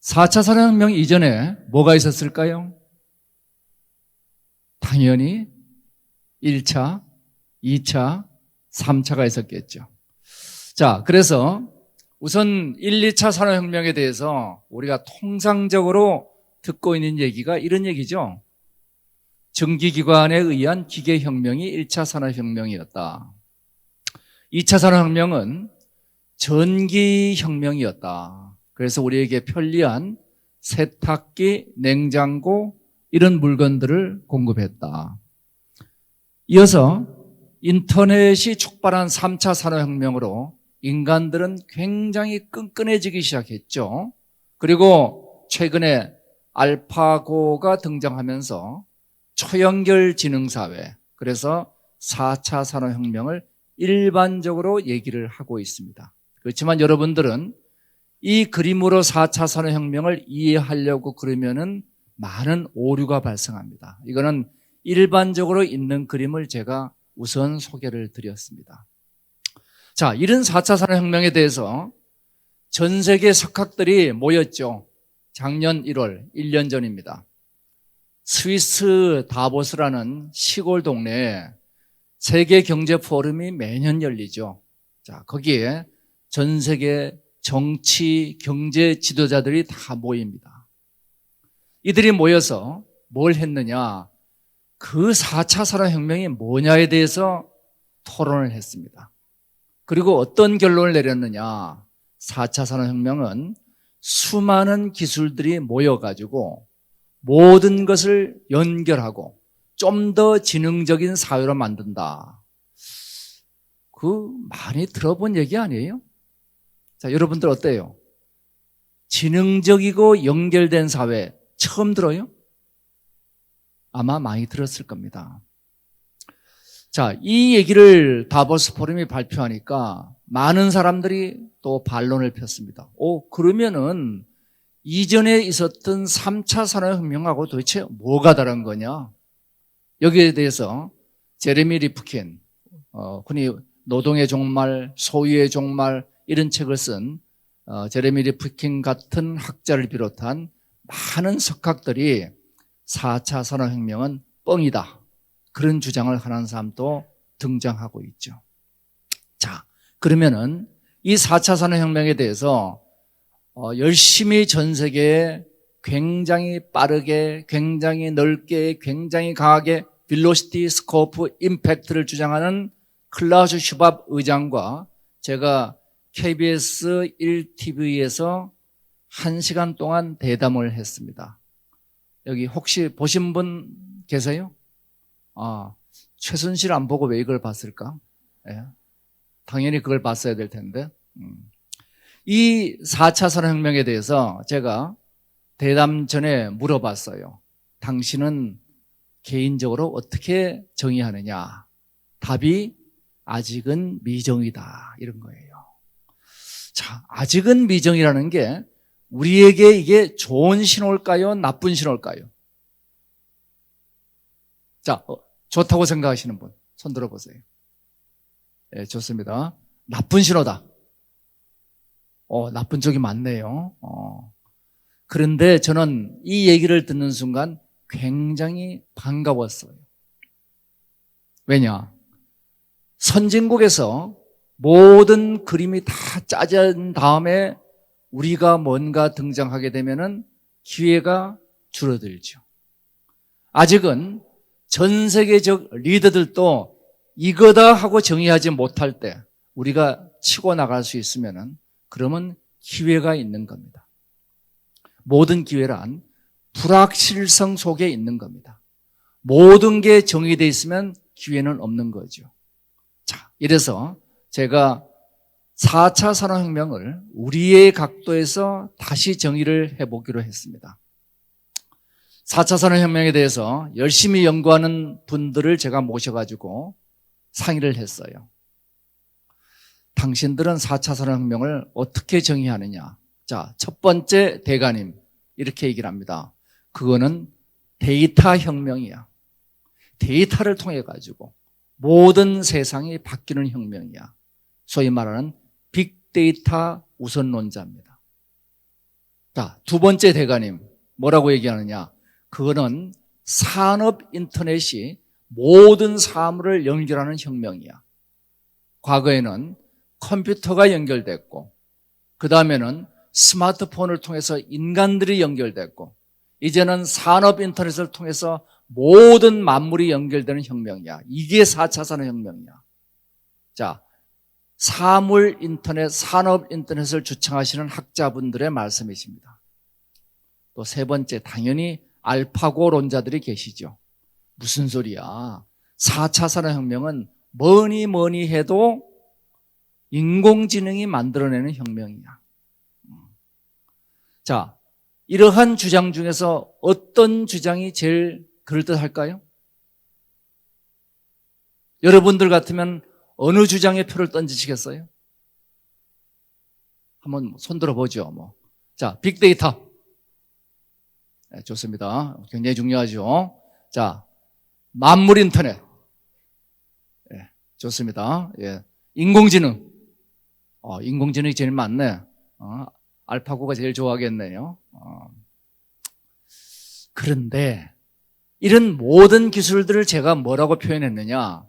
4차 산업혁명 이전에 뭐가 있었을까요? 당연히 1차, 2차, 3차가 있었겠죠. 자, 그래서 우선 1, 2차 산업혁명에 대해서 우리가 통상적으로 듣고 있는 얘기가 이런 얘기죠. 전기기관에 의한 기계혁명이 1차 산업혁명이었다. 2차 산업혁명은 전기혁명이었다. 그래서 우리에게 편리한 세탁기, 냉장고 이런 물건들을 공급했다. 이어서 인터넷이 촉발한 3차 산업혁명으로 인간들은 굉장히 끈끈해지기 시작했죠. 그리고 최근에 알파고가 등장하면서 초연결 지능사회, 그래서 4차 산업혁명을 일반적으로 얘기를 하고 있습니다. 그렇지만 여러분들은 이 그림으로 4차 산업혁명을 이해하려고 그러면은 많은 오류가 발생합니다. 이거는 일반적으로 있는 그림을 제가 우선 소개를 드렸습니다. 자, 이런 4차 산업혁명에 대해서 전 세계 석학들이 모였죠. 작년 1월, 1년 전입니다. 스위스 다보스라는 시골 동네에 세계 경제 포럼이 매년 열리죠. 자, 거기에 전 세계 정치, 경제 지도자들이 다 모입니다. 이들이 모여서 뭘 했느냐? 그 4차 산업혁명이 뭐냐에 대해서 토론을 했습니다. 그리고 어떤 결론을 내렸느냐? 4차 산업혁명은 수많은 기술들이 모여가지고 모든 것을 연결하고 좀 더 지능적인 사회로 만든다. 많이 들어본 얘기 아니에요? 자, 여러분들 어때요? 지능적이고 연결된 사회 처음 들어요? 아마 많이 들었을 겁니다. 자, 이 얘기를 다보스 포럼이 발표하니까 많은 사람들이 또 반론을 폈습니다. 그러면은 이전에 있었던 3차 산업혁명하고 도대체 뭐가 다른 거냐? 여기에 대해서 제레미 리프킨, 흔히 노동의 종말, 소유의 종말 이런 책을 쓴 제레미 리프킨 같은 학자를 비롯한 많은 석학들이 4차 산업혁명은 뻥이다. 그런 주장을 하는 사람도 등장하고 있죠. 자, 그러면은 이 4차 산업혁명에 대해서 열심히 전 세계에 굉장히 빠르게, 굉장히 넓게, 굉장히 강하게 빌로시티, 스코프, 임팩트를 주장하는 클라우스 슈밥 의장과 제가 KBS 1TV에서 1시간 동안 대담을 했습니다. 여기 혹시 보신 분 계세요? 최순실 안 보고 왜 이걸 봤을까? 예. 당연히 그걸 봤어야 될 텐데. 이 4차 산업혁명에 대해서 제가 대담 전에 물어봤어요. 당신은 개인적으로 어떻게 정의하느냐? 답이 아직은 미정이다. 이런 거예요. 자, 아직은 미정이라는 게 우리에게 이게 좋은 신호일까요? 나쁜 신호일까요? 자, 좋다고 생각하시는 분 손 들어보세요. 네, 좋습니다. 나쁜 신호다. 나쁜 쪽이 많네요. 그런데 저는 이 얘기를 듣는 순간 굉장히 반가웠어요. 왜냐? 선진국에서 모든 그림이 다 짜진 다음에 우리가 뭔가 등장하게 되면은 기회가 줄어들죠. 아직은 전 세계적 리더들도 이거다 하고 정의하지 못할 때 우리가 치고 나갈 수 있으면은 그러면 기회가 있는 겁니다. 모든 기회란 불확실성 속에 있는 겁니다. 모든 게 정의되어 있으면 기회는 없는 거죠. 자, 이래서 제가 4차 산업혁명을 우리의 각도에서 다시 정의를 해보기로 했습니다. 4차 산업혁명에 대해서 열심히 연구하는 분들을 제가 모셔가지고 상의를 했어요. 당신들은 4차 산업혁명을 어떻게 정의하느냐? 자, 첫 번째 대가님 이렇게 얘기를 합니다. 그거는 데이터 혁명이야. 데이터를 통해 가지고 모든 세상이 바뀌는 혁명이야. 소위 말하는 빅데이터 우선론자입니다. 자, 두 번째 대가님 뭐라고 얘기하느냐? 그거는 산업 인터넷이 모든 사물을 연결하는 혁명이야. 과거에는 컴퓨터가 연결됐고, 그 다음에는 스마트폰을 통해서 인간들이 연결됐고, 이제는 산업 인터넷을 통해서 모든 만물이 연결되는 혁명이야. 이게 4차 산업혁명이야. 자, 사물 인터넷, 산업 인터넷을 주창하시는 학자분들의 말씀이십니다. 또 세 번째, 당연히 알파고론자들이 계시죠. 무슨 소리야? 4차 산업혁명은 뭐니 해도 인공지능이 만들어내는 혁명이야. 자, 이러한 주장 중에서 어떤 주장이 제일 그럴듯할까요? 여러분들 같으면 어느 주장에 표를 던지시겠어요? 한번 손들어 보죠. 자, 빅데이터. 네, 좋습니다. 굉장히 중요하죠. 자, 만물 인터넷. 네, 좋습니다. 예. 인공지능. 인공지능이 제일 많네. 알파고가 제일 좋아하겠네요. 그런데 이런 모든 기술들을 제가 뭐라고 표현했느냐?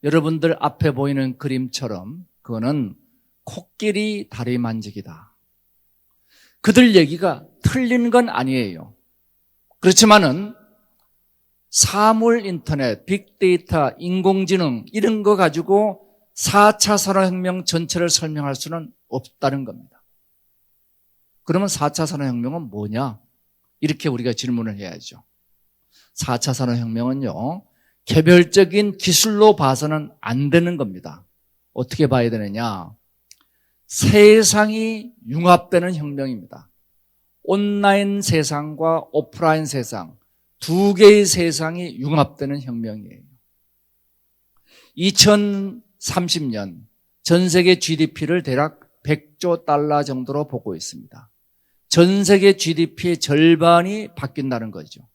여러분들 앞에 보이는 그림처럼 그거는 코끼리 다리 만지기다. 그들 얘기가 틀린 건 아니에요. 그렇지만은 사물 인터넷, 빅데이터, 인공지능 이런 거 가지고 4차 산업혁명 전체를 설명할 수는 없다는 겁니다. 그러면 4차 산업혁명은 뭐냐? 이렇게 우리가 질문을 해야죠. 4차 산업혁명은요, 개별적인 기술로 봐서는 안 되는 겁니다. 어떻게 봐야 되느냐? 세상이 융합되는 혁명입니다. 온라인 세상과 오프라인 세상, 두 개의 세상이 융합되는 혁명이에요. 2030년 전 세계 GDP를 대략 100조 달러 정도로 보고 있습니다. 전 세계 GDP의 절반이 바뀐다는 거죠.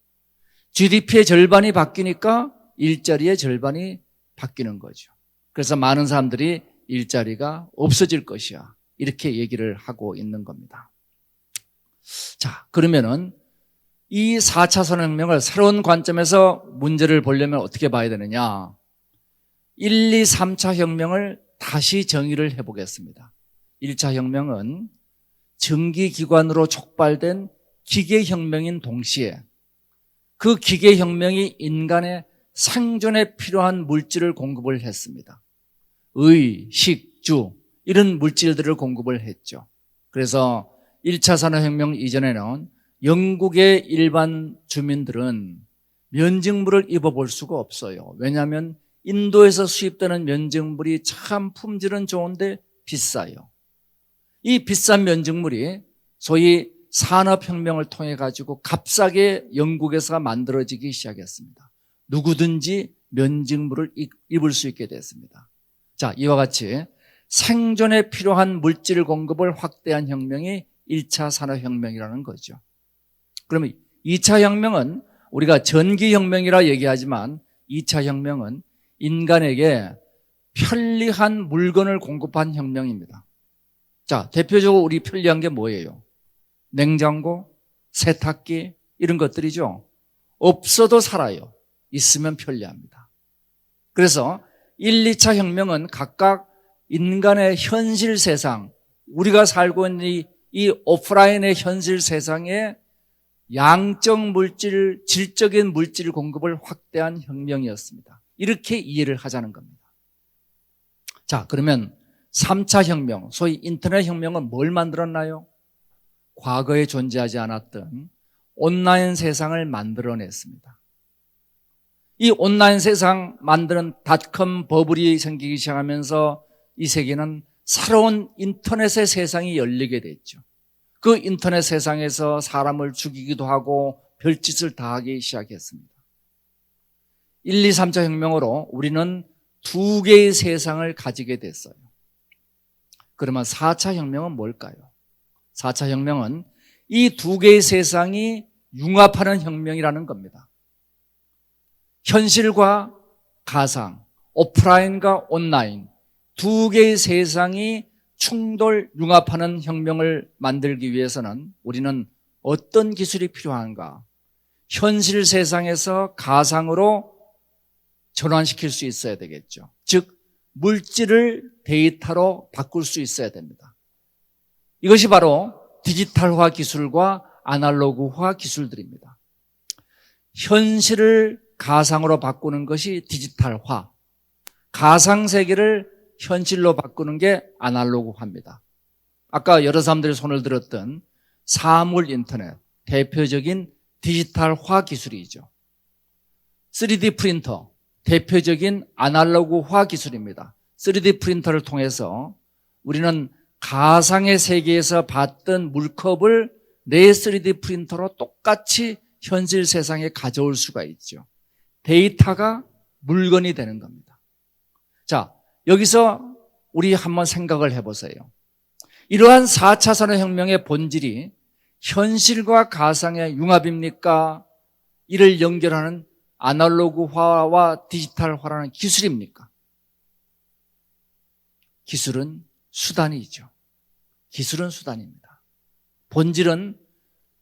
GDP의 절반이 바뀌니까 일자리의 절반이 바뀌는 거죠. 그래서 많은 사람들이 일자리가 없어질 것이야. 이렇게 얘기를 하고 있는 겁니다. 자, 그러면은 이 4차 산업혁명을 새로운 관점에서 문제를 보려면 어떻게 봐야 되느냐? 1, 2, 3차 혁명을 다시 정의를 해보겠습니다. 1차 혁명은 전기기관으로 촉발된 기계혁명인 동시에 그 기계혁명이 인간의 생존에 필요한 물질을 공급을 했습니다. 의, 식, 주 이런 물질들을 공급을 했죠. 그래서 1차 산업혁명 이전에는 영국의 일반 주민들은 면직물을 입어볼 수가 없어요. 왜냐하면 인도에서 수입되는 면직물이 참 품질은 좋은데 비싸요. 이 비싼 면직물이 소위 산업혁명을 통해 가지고 값싸게 영국에서 만들어지기 시작했습니다. 누구든지 면직물을 입을 수 있게 됐습니다. 자, 이와 같이 생존에 필요한 물질 공급을 확대한 혁명이 1차 산업혁명이라는 거죠. 그러면 2차 혁명은 우리가 전기혁명이라 얘기하지만 2차 혁명은 인간에게 편리한 물건을 공급한 혁명입니다. 자, 대표적으로 우리 편리한 게 뭐예요? 냉장고, 세탁기 이런 것들이죠. 없어도 살아요. 있으면 편리합니다. 그래서 1, 2차 혁명은 각각 인간의 현실 세상, 우리가 살고 있는 이 오프라인의 현실 세상에 양적 물질, 질적인 물질 공급을 확대한 혁명이었습니다. 이렇게 이해를 하자는 겁니다. 자, 그러면 3차 혁명, 소위 인터넷 혁명은 뭘 만들었나요? 과거에 존재하지 않았던 온라인 세상을 만들어냈습니다. 이 온라인 세상 만드는 닷컴 버블이 생기기 시작하면서 이 세계는 새로운 인터넷의 세상이 열리게 됐죠. 그 인터넷 세상에서 사람을 죽이기도 하고 별짓을 다 하기 시작했습니다. 1, 2, 3차 혁명으로 우리는 두 개의 세상을 가지게 됐어요. 그러면 4차 혁명은 뭘까요? 4차 혁명은 이 두 개의 세상이 융합하는 혁명이라는 겁니다. 현실과 가상, 오프라인과 온라인 두 개의 세상이 충돌 융합하는 혁명을 만들기 위해서는 우리는 어떤 기술이 필요한가? 현실 세상에서 가상으로 전환시킬 수 있어야 되겠죠. 즉 물질을 데이터로 바꿀 수 있어야 됩니다. 이것이 바로 디지털화 기술과 아날로그화 기술들입니다. 현실을 가상으로 바꾸는 것이 디지털화, 가상세계를 현실로 바꾸는 게 아날로그화입니다. 아까 여러 사람들이 손을 들었던 사물 인터넷, 대표적인 디지털화 기술이죠. 3D 프린터, 대표적인 아날로그화 기술입니다. 3D 프린터를 통해서 우리는 가상의 세계에서 봤던 물컵을 내 3D 프린터로 똑같이 현실 세상에 가져올 수가 있죠. 데이터가 물건이 되는 겁니다. 자, 여기서 우리 한번 생각을 해보세요. 이러한 4차 산업혁명의 본질이 현실과 가상의 융합입니까? 이를 연결하는 아날로그화와 디지털화라는 기술입니까? 기술은 수단이죠. 기술은 수단입니다. 본질은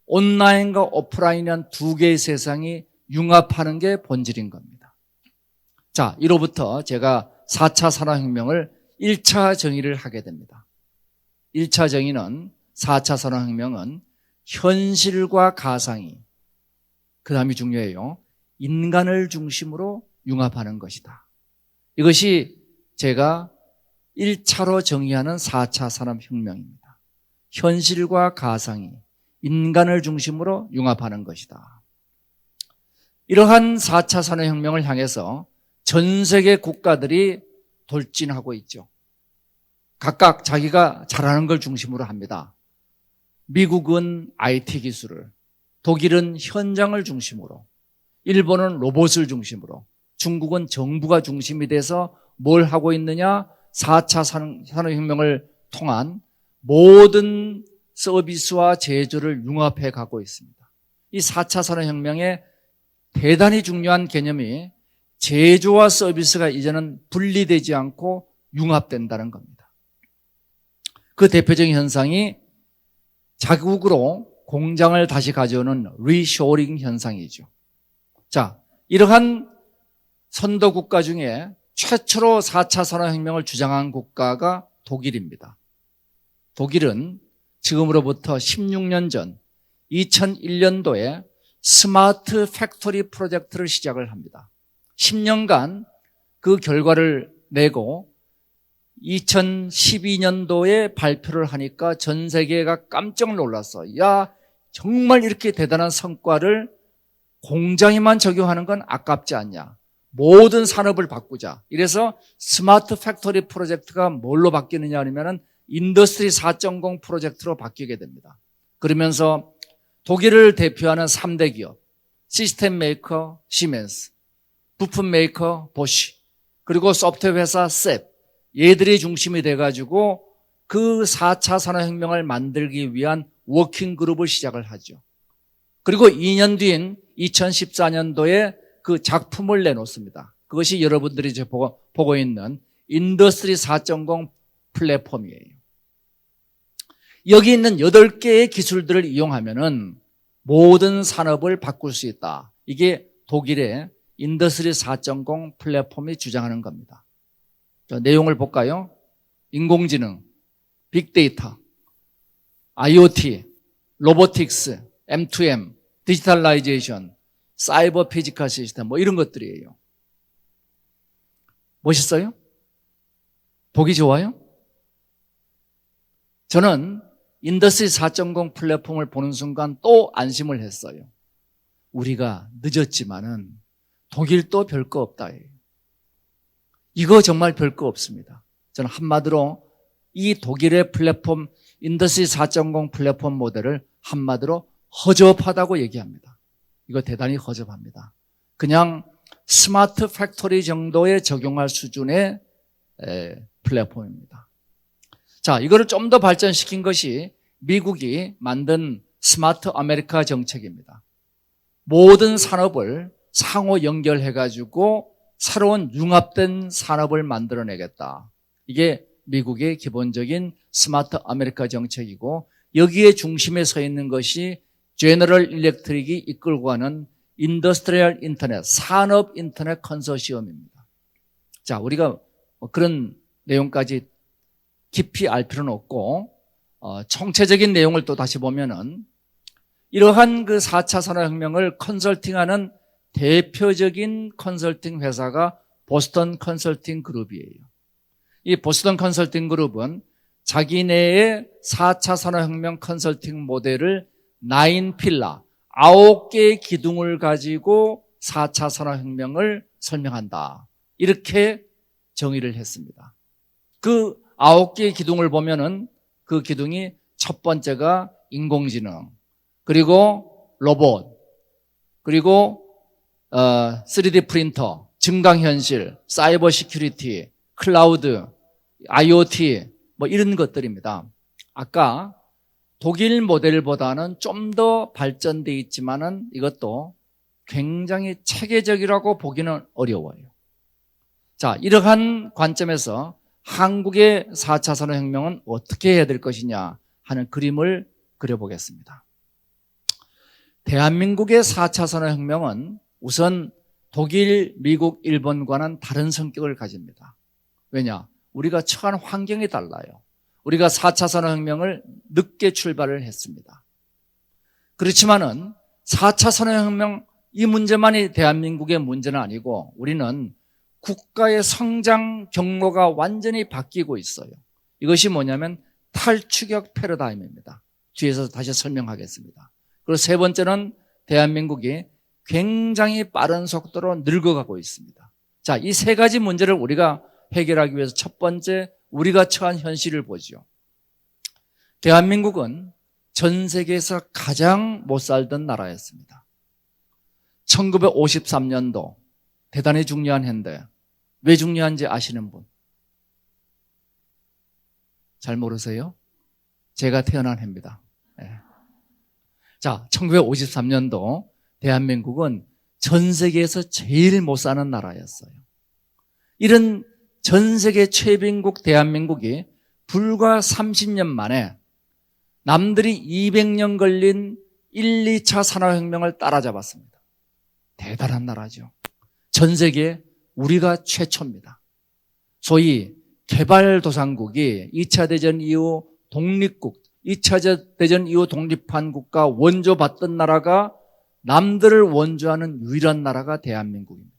온라인과 오프라인이란 두 개의 세상이 융합하는 게 본질인 겁니다. 자, 이로부터 제가 4차 산업혁명을 1차 정의를 하게 됩니다. 1차 정의는 4차 산업혁명은 현실과 가상이, 그 다음이 중요해요, 인간을 중심으로 융합하는 것이다. 이것이 제가 1차로 정의하는 4차 산업혁명입니다. 현실과 가상이 인간을 중심으로 융합하는 것이다. 이러한 4차 산업혁명을 향해서 전 세계 국가들이 돌진하고 있죠. 각각 자기가 잘하는 걸 중심으로 합니다. 미국은 IT 기술을, 독일은 현장을 중심으로, 일본은 로봇을 중심으로, 중국은 정부가 중심이 돼서 뭘 하고 있느냐? 4차 산업혁명을 통한 모든 서비스와 제조를 융합해 가고 있습니다. 이 4차 산업혁명의 대단히 중요한 개념이 제조와 서비스가 이제는 분리되지 않고 융합된다는 겁니다. 그 대표적인 현상이 자국으로 공장을 다시 가져오는 리쇼링 현상이죠. 자, 이러한 선도 국가 중에 최초로 4차 산업혁명을 주장한 국가가 독일입니다. 독일은 지금으로부터 16년 전 2001년도에 스마트 팩토리 프로젝트를 시작을 합니다. 10년간 그 결과를 내고 2012년도에 발표를 하니까 전 세계가 깜짝 놀랐어. 야, 정말 이렇게 대단한 성과를 공장에만 적용하는 건 아깝지 않냐. 모든 산업을 바꾸자. 이래서 스마트 팩토리 프로젝트가 뭘로 바뀌느냐 하면 인더스트리 4.0 프로젝트로 바뀌게 됩니다. 그러면서 독일을 대표하는 3대 기업, 시스템 메이커 시멘스, 부품 메이커 보쉬, 그리고 소프트웨어 회사 셋, 얘들이 중심이 돼가지고 그 4차 산업혁명을 만들기 위한 워킹 그룹을 시작을 하죠. 그리고 2년 뒤인 2014년도에 그 작품을 내놓습니다. 그것이 여러분들이 이제 보고 있는 인더스트리 4.0 플랫폼이에요. 여기 있는 8개의 기술들을 이용하면은 모든 산업을 바꿀 수 있다. 이게 독일의 인더스트리 4.0 플랫폼이 주장하는 겁니다. 자, 내용을 볼까요? 인공지능, 빅데이터, IoT, 로보틱스, M2M, 디지털라이제이션, 사이버 피지컬 시스템, 뭐 이런 것들이에요. 멋있어요? 보기 좋아요? 저는 인더스트리 4.0 플랫폼을 보는 순간 또 안심을 했어요. 우리가 늦었지만은 독일도 별거 없다. 이거 정말 별거 없습니다. 저는 한마디로 이 독일의 플랫폼 인더스트리 4.0 플랫폼 모델을 한마디로 허접하다고 얘기합니다. 이거 대단히 허접합니다. 그냥 스마트 팩토리 정도에 적용할 수준의 플랫폼입니다. 자, 이거를 좀 더 발전시킨 것이 미국이 만든 스마트 아메리카 정책입니다. 모든 산업을 상호 연결해가지고 새로운 융합된 산업을 만들어내겠다. 이게 미국의 기본적인 스마트 아메리카 정책이고 여기에 중심에 서 있는 것이 제너럴 일렉트릭이 이끌고 가는 인더스트리얼 인터넷, 산업 인터넷 컨소시엄입니다. 자, 우리가 그런 내용까지 깊이 알 필요는 없고 총체적인 내용을 또 다시 보면은 이러한 그 4차 산업혁명을 컨설팅하는 대표적인 컨설팅 회사가 보스턴 컨설팅 그룹이에요. 이 보스턴 컨설팅 그룹은 자기네의 4차 산업혁명 컨설팅 모델을 9필라, 9개의 기둥을 가지고 4차 산업혁명을 설명한다. 이렇게 정의를 했습니다. 그 9개의 기둥을 보면은 그 기둥이 첫 번째가 인공지능, 그리고 로봇, 그리고 3D 프린터, 증강현실, 사이버 시큐리티, 클라우드, IoT 뭐 이런 것들입니다. 아까 독일 모델보다는 좀 더 발전되어 있지만은 이것도 굉장히 체계적이라고 보기는 어려워요. 자, 이러한 관점에서 한국의 4차 산업혁명은 어떻게 해야 될 것이냐 하는 그림을 그려보겠습니다. 대한민국의 4차 산업혁명은 우선 독일, 미국, 일본과는 다른 성격을 가집니다. 왜냐? 우리가 처한 환경이 달라요. 우리가 4차 산업혁명을 늦게 출발을 했습니다. 그렇지만은 4차 산업혁명 이 문제만이 대한민국의 문제는 아니고 우리는 국가의 성장 경로가 완전히 바뀌고 있어요. 이것이 뭐냐면 탈추격 패러다임입니다. 뒤에서 다시 설명하겠습니다. 그리고 세 번째는 대한민국이 굉장히 빠른 속도로 늙어가고 있습니다. 자, 이 세 가지 문제를 우리가 해결하기 위해서 첫 번째 우리가 처한 현실을 보죠. 대한민국은 전 세계에서 가장 못 살던 나라였습니다. 1953년도 대단히 중요한 해인데 왜 중요한지 아시는 분? 잘 모르세요? 제가 태어난 해입니다. 네. 자, 1953년도 대한민국은 전 세계에서 제일 못 사는 나라였어요. 이런 전 세계 최빈국 대한민국이 불과 30년 만에 남들이 200년 걸린 1, 2차 산업혁명을 따라잡았습니다. 대단한 나라죠. 전 세계에 우리가 최초입니다. 소위 개발도상국이 2차 대전 이후 독립국, 2차 대전 이후 독립한 국가 원조받던 나라가 남들을 원조하는 유일한 나라가 대한민국입니다.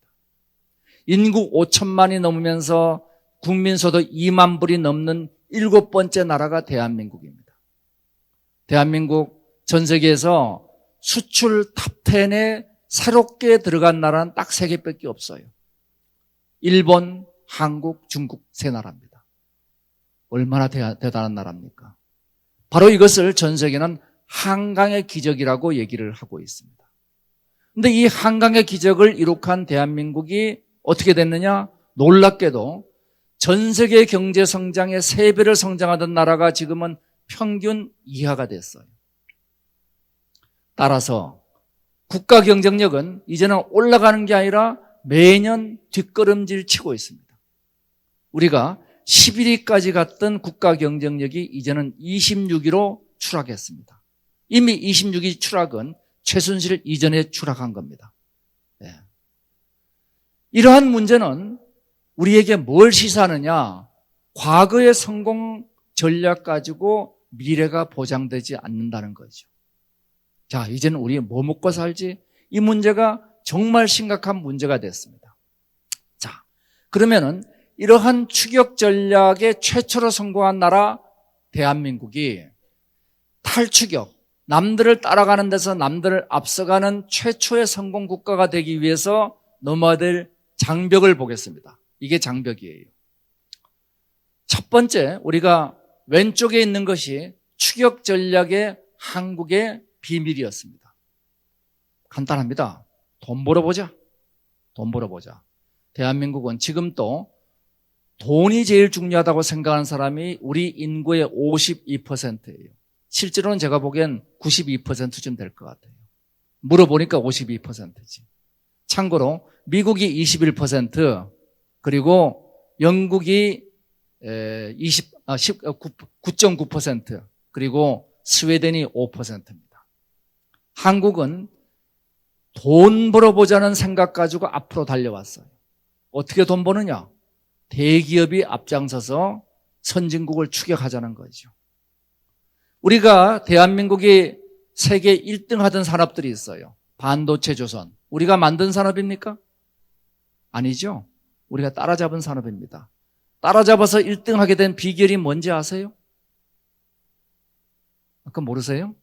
인구 5천만이 넘으면서 국민소득 2만 불이 넘는 7번째 나라가 대한민국입니다. 대한민국 전 세계에서 수출 탑10에 새롭게 들어간 나라는 딱 3개밖에 없어요. 일본, 한국, 중국 세 나라입니다. 얼마나 대단한 나라입니까? 바로 이것을 전 세계는 한강의 기적이라고 얘기를 하고 있습니다. 그런데 이 한강의 기적을 이룩한 대한민국이 어떻게 됐느냐? 놀랍게도 전 세계 경제 성장의 3배를 성장하던 나라가 지금은 평균 이하가 됐어요. 따라서 국가 경쟁력은 이제는 올라가는 게 아니라 매년 뒷걸음질 치고 있습니다. 우리가 11위까지 갔던 국가 경쟁력이 이제는 26위로 추락했습니다. 이미 26위 추락은 최순실 이전에 추락한 겁니다. 네. 이러한 문제는 우리에게 뭘 시사하느냐? 과거의 성공 전략 가지고 미래가 보장되지 않는다는 거죠. 자, 이제는 우리 뭐 먹고 살지? 이 문제가 정말 심각한 문제가 됐습니다. 자, 그러면은 이러한 추격 전략에 최초로 성공한 나라 대한민국이 탈추격, 남들을 따라가는 데서 남들을 앞서가는 최초의 성공 국가가 되기 위해서 넘어야 될 장벽을 보겠습니다. 이게 장벽이에요. 첫 번째, 우리가 왼쪽에 있는 것이 추격 전략의 한국의 비밀이었습니다. 간단합니다. 돈 벌어보자. 돈 벌어보자. 대한민국은 지금 또 돈이 제일 중요하다고 생각하는 사람이 우리 인구의 52%예요. 실제로는 제가 보기엔 92%쯤 될 것 같아요. 물어보니까 52%지. 참고로 미국이 21%, 그리고 영국이 9.9%, 그리고 스웨덴이 5%입니다. 한국은 돈 벌어보자는 생각 가지고 앞으로 달려왔어요. 어떻게 돈 버느냐? 대기업이 앞장서서 선진국을 추격하자는 거죠. 우리가 대한민국이 세계 1등 하던 산업들이 있어요. 반도체 조선. 우리가 만든 산업입니까? 아니죠. 우리가 따라잡은 산업입니다. 따라잡아서 1등 하게 된 비결이 뭔지 아세요? 아까 모르세요?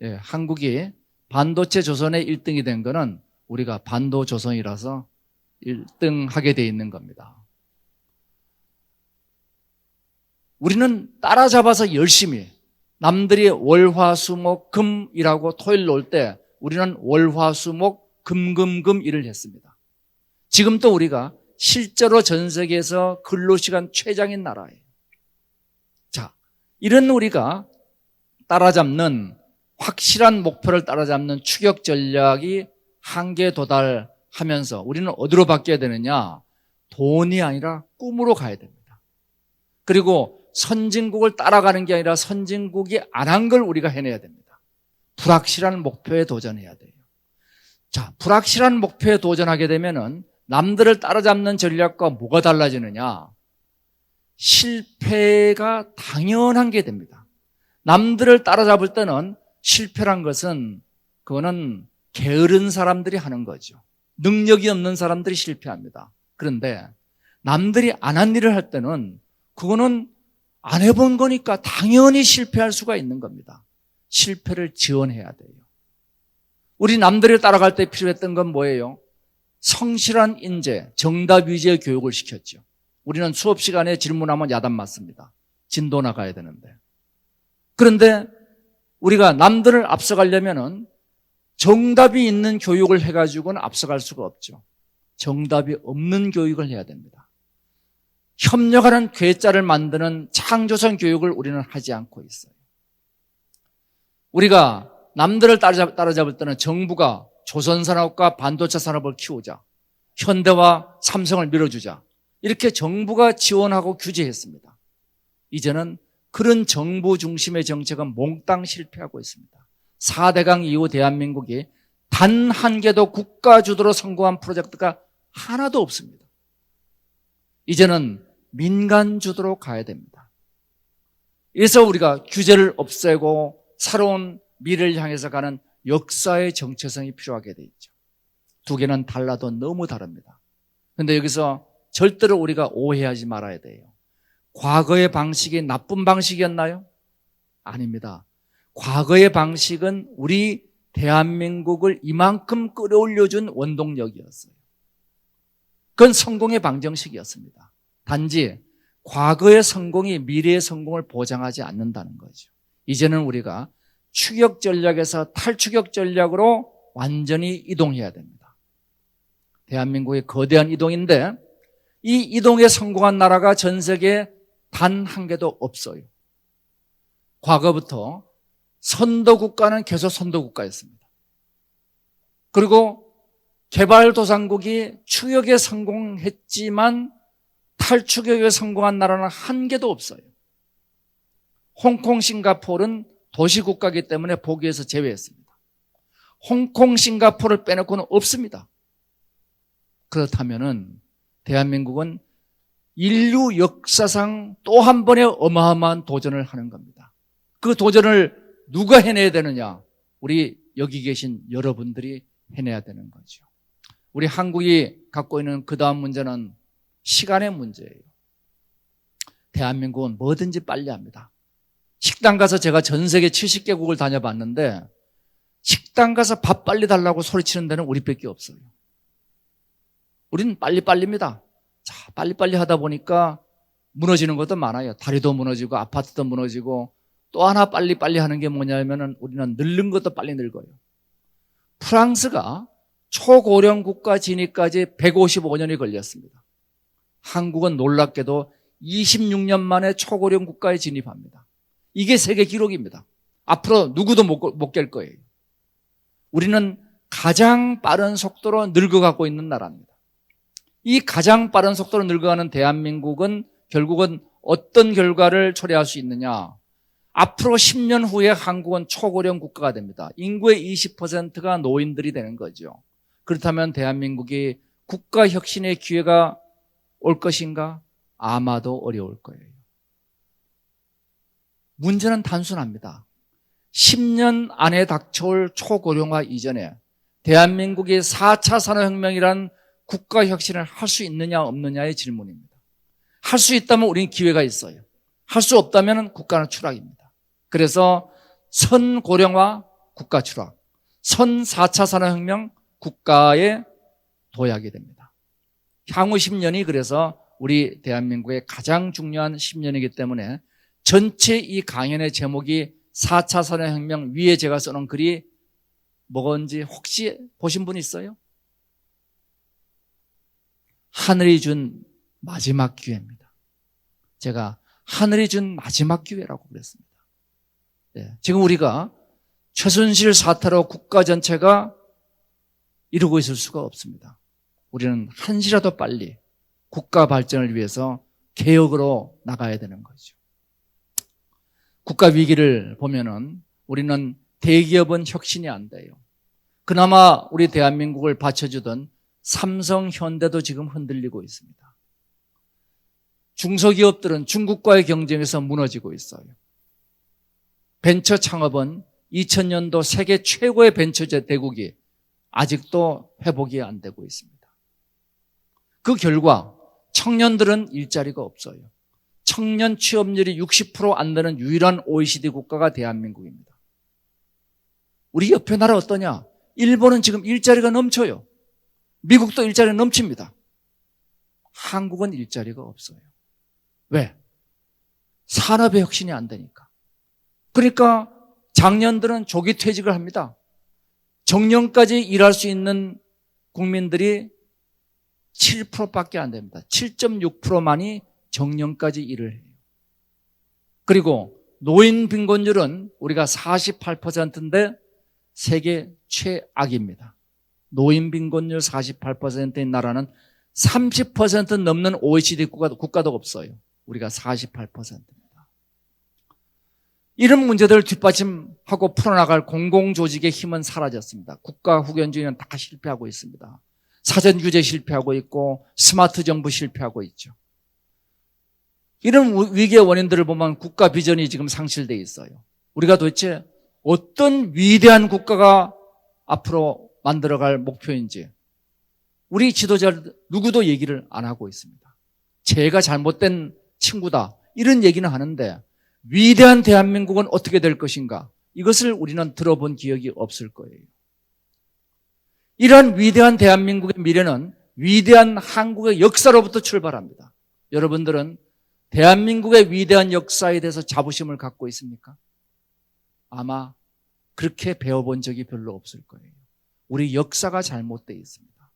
예, 한국이 반도체 조선의 1등이 된 거는 우리가 반도조선이라서 1등 하게 돼 있는 겁니다. 우리는 따라잡아서 열심히, 남들이 월화수목금이라고 토요일 놀 때 우리는 월화수목금금금 일을 했습니다. 지금 또 우리가 실제로 전 세계에서 근로시간 최장인 나라예요. 자, 이런 우리가 따라잡는, 확실한 목표를 따라잡는 추격 전략이 한계에 도달하면서 우리는 어디로 바뀌어야 되느냐? 돈이 아니라 꿈으로 가야 됩니다. 그리고 선진국을 따라가는 게 아니라 선진국이 안 한 걸 우리가 해내야 됩니다. 불확실한 목표에 도전해야 돼요. 자, 불확실한 목표에 도전하게 되면은 남들을 따라잡는 전략과 뭐가 달라지느냐? 실패가 당연한 게 됩니다. 남들을 따라잡을 때는 실패란 것은 그거는 게으른 사람들이 하는 거죠. 능력이 없는 사람들이 실패합니다. 그런데 남들이 안 한 일을 할 때는 그거는 안 해본 거니까 당연히 실패할 수가 있는 겁니다. 실패를 지원해야 돼요. 우리 남들을 따라갈 때 필요했던 건 뭐예요? 성실한 인재, 정답 위주의 교육을 시켰죠. 우리는 수업 시간에 질문하면 야단 맞습니다. 진도 나가야 되는데. 그런데 우리가 남들을 앞서가려면은 정답이 있는 교육을 해가지고는 앞서갈 수가 없죠. 정답이 없는 교육을 해야 됩니다. 협력하는 괴짜를 만드는 창조성 교육을 우리는 하지 않고 있어요. 우리가 남들을 따라잡을 때는 정부가 조선산업과 반도체 산업을 키우자, 현대와 삼성을 밀어주자, 이렇게 정부가 지원하고 규제했습니다. 이제는 그런 정부 중심의 정책은 몽땅 실패하고 있습니다. 4대강 이후 대한민국이 단 한 개도 국가 주도로 성공한 프로젝트가 하나도 없습니다. 이제는 민간 주도로 가야 됩니다. 그래서 우리가 규제를 없애고 새로운 미래를 향해서 가는 역사의 정체성이 필요하게 돼 있죠. 두 개는 달라도 너무 다릅니다. 그런데 여기서 절대로 우리가 오해하지 말아야 돼요. 과거의 방식이 나쁜 방식이었나요? 아닙니다. 과거의 방식은 우리 대한민국을 이만큼 끌어올려준 원동력이었어요. 그건 성공의 방정식이었습니다. 단지 과거의 성공이 미래의 성공을 보장하지 않는다는 거죠. 이제는 우리가 추격 전략에서 탈추격 전략으로 완전히 이동해야 됩니다. 대한민국의 거대한 이동인데 이 이동에 성공한 나라가 전 세계에 단 한 개도 없어요. 과거부터 선도국가는 계속 선도국가였습니다. 그리고 개발도상국이 추격에 성공했지만 탈추격에 성공한 나라는 한 개도 없어요. 홍콩, 싱가포르는 도시국가이기 때문에 보기에서 제외했습니다. 홍콩, 싱가포르를 빼놓고는 없습니다. 그렇다면은 대한민국은 인류 역사상 또 한 번의 어마어마한 도전을 하는 겁니다. 그 도전을 누가 해내야 되느냐? 우리 여기 계신 여러분들이 해내야 되는 거죠. 우리 한국이 갖고 있는 그 다음 문제는 시간의 문제예요. 대한민국은 뭐든지 빨리 합니다. 식당 가서 제가 전 세계 70개국을 다녀봤는데 식당 가서 밥 빨리 달라고 소리치는 데는 우리밖에 없어요. 우리는 빨리빨리입니다. 자, 빨리빨리 하다 보니까 무너지는 것도 많아요. 다리도 무너지고 아파트도 무너지고 또 하나 빨리빨리 하는 게 뭐냐면은 우리는 늙는 것도 빨리 늙어요. 프랑스가 초고령 국가 진입까지 155년이 걸렸습니다. 한국은 놀랍게도 26년 만에 초고령 국가에 진입합니다. 이게 세계 기록입니다. 앞으로 누구도 못 깰 거예요. 우리는 가장 빠른 속도로 늙어가고 있는 나라입니다. 이 가장 빠른 속도로 늙어가는 대한민국은 결국은 어떤 결과를 초래할 수 있느냐? 앞으로 10년 후에 한국은 초고령 국가가 됩니다. 인구의 20%가 노인들이 되는 거죠. 그렇다면 대한민국이 국가 혁신의 기회가 올 것인가? 아마도 어려울 거예요. 문제는 단순합니다. 10년 안에 닥쳐올 초고령화 이전에 대한민국이 4차 산업혁명이란 국가 혁신을 할 수 있느냐 없느냐의 질문입니다. 할 수 있다면 우리는 기회가 있어요. 할 수 없다면 국가는 추락입니다. 그래서 선고령화 국가 추락, 선 4차 산업혁명 국가의 도약이 됩니다. 향후 10년이 그래서 우리 대한민국의 가장 중요한 10년이기 때문에 전체 이 강연의 제목이 4차 산업혁명, 위에 제가 써놓은 글이 뭔지 혹시 보신 분 있어요? 하늘이 준 마지막 기회입니다. 제가 하늘이 준 마지막 기회라고 그랬습니다. 네, 지금 우리가 최순실 사태로 국가 전체가 이루고 있을 수가 없습니다. 우리는 한시라도 빨리 국가 발전을 위해서 개혁으로 나가야 되는 거죠. 국가 위기를 보면은 우리는 대기업은 혁신이 안 돼요. 그나마 우리 대한민국을 받쳐주던 삼성, 현대도 지금 흔들리고 있습니다. 중소기업들은 중국과의 경쟁에서 무너지고 있어요. 벤처 창업은 2000년도 세계 최고의 벤처제 대국이 아직도 회복이 안 되고 있습니다. 그 결과 청년들은 일자리가 없어요. 청년 취업률이 60% 안 되는 유일한 OECD 국가가 대한민국입니다. 우리 옆에 나라 어떠냐? 일본은 지금 일자리가 넘쳐요. 미국도 일자리가 넘칩니다. 한국은 일자리가 없어요. 왜? 산업의 혁신이 안 되니까. 그러니까 장년들은 조기 퇴직을 합니다. 정년까지 일할 수 있는 국민들이 7%밖에 안 됩니다. 7.6%만이 정년까지 일을 해요. 그리고 노인 빈곤율은 우리가 48%인데 세계 최악입니다. 노인 빈곤율 48%인 나라는 30% 넘는 OECD 국가도 없어요. 우리가 48%입니다. 이런 문제들을 뒷받침하고 풀어나갈 공공조직의 힘은 사라졌습니다. 국가 후견주의는 다 실패하고 있습니다. 사전규제 실패하고 있고 스마트 정부 실패하고 있죠. 이런 위기의 원인들을 보면 국가 비전이 지금 상실되어 있어요. 우리가 도대체 어떤 위대한 국가가 앞으로 만들어갈 목표인지 우리 지도자들 누구도 얘기를 안 하고 있습니다. 제가 잘못된 친구다 이런 얘기는 하는데 위대한 대한민국은 어떻게 될 것인가 이것을 우리는 들어본 기억이 없을 거예요. 이러한 위대한 대한민국의 미래는 위대한 한국의 역사로부터 출발합니다. 여러분들은 대한민국의 위대한 역사에 대해서 자부심을 갖고 있습니까? 아마 그렇게 배워본 적이 별로 없을 거예요. 우리 역사가 잘못되어 있습니다.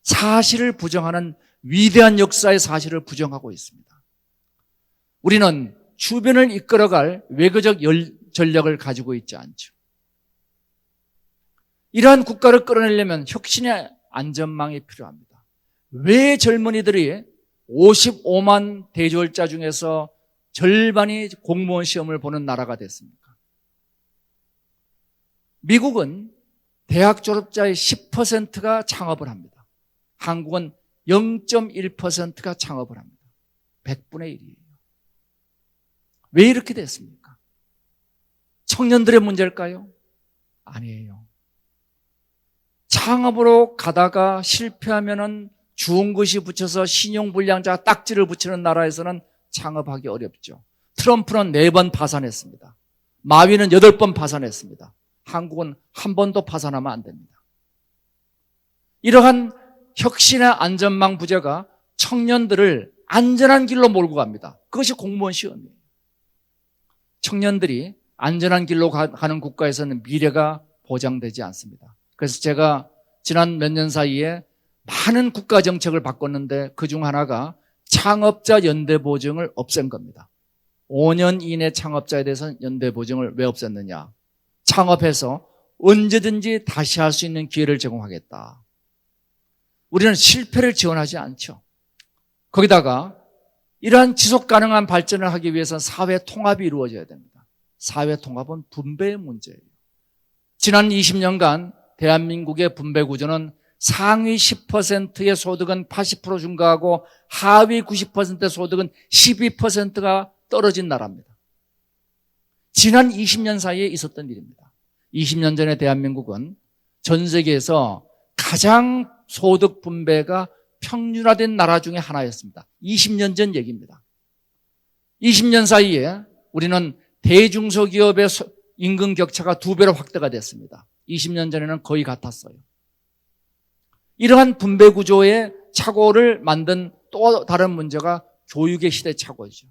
사실을 부정하는 위대한 역사의 사실을 부정하고 있습니다. 우리는 주변을 이끌어갈 외교적 전력을 가지고 있지 않죠. 이러한 국가를 끌어내려면 혁신의 안전망이 필요합니다. 왜 젊은이들이 55만 대졸자 중에서 절반이 공무원 시험을 보는 나라가 됐습니까? 미국은 대학 졸업자의 10%가 창업을 합니다. 한국은 0.1%가 창업을 합니다. 100분의 1이에요. 왜 이렇게 됐습니까? 청년들의 문제일까요? 아니에요. 창업으로 가다가 실패하면은 주홍글씨 붙여서 신용불량자 딱지를 붙이는 나라에서는 창업하기 어렵죠. 트럼프는 4번 파산했습니다. 마윈은 8번 파산했습니다. 한국은 한 번도 파산하면 안 됩니다. 이러한 혁신의 안전망 부재가 청년들을 안전한 길로 몰고 갑니다. 그것이 공무원 시험이에요. 청년들이 안전한 길로 가는 국가에서는 미래가 보장되지 않습니다. 그래서 제가 지난 몇 년 사이에 많은 국가 정책을 바꿨는데 그중 하나가 창업자 연대보증을 없앤 겁니다. 5년 이내 창업자에 대해서는 연대보증을 왜 없앴느냐? 창업해서 언제든지 다시 할 수 있는 기회를 제공하겠다. 우리는 실패를 지원하지 않죠. 거기다가 이러한 지속 가능한 발전을 하기 위해서는 사회 통합이 이루어져야 됩니다. 사회 통합은 분배의 문제예요. 지난 20년간 대한민국의 분배 구조는 상위 10%의 소득은 80% 증가하고 하위 90%의 소득은 12%가 떨어진 나라입니다. 지난 20년 사이에 있었던 일입니다. 20년 전에 대한민국은 전 세계에서 가장 소득 분배가 평준화된 나라 중에 하나였습니다. 20년 전 얘기입니다. 20년 사이에 우리는 대중소기업의 임금 격차가 2배로 확대가 됐습니다. 20년 전에는 거의 같았어요. 이러한 분배 구조의 착오를 만든 또 다른 문제가 교육의 시대착오죠.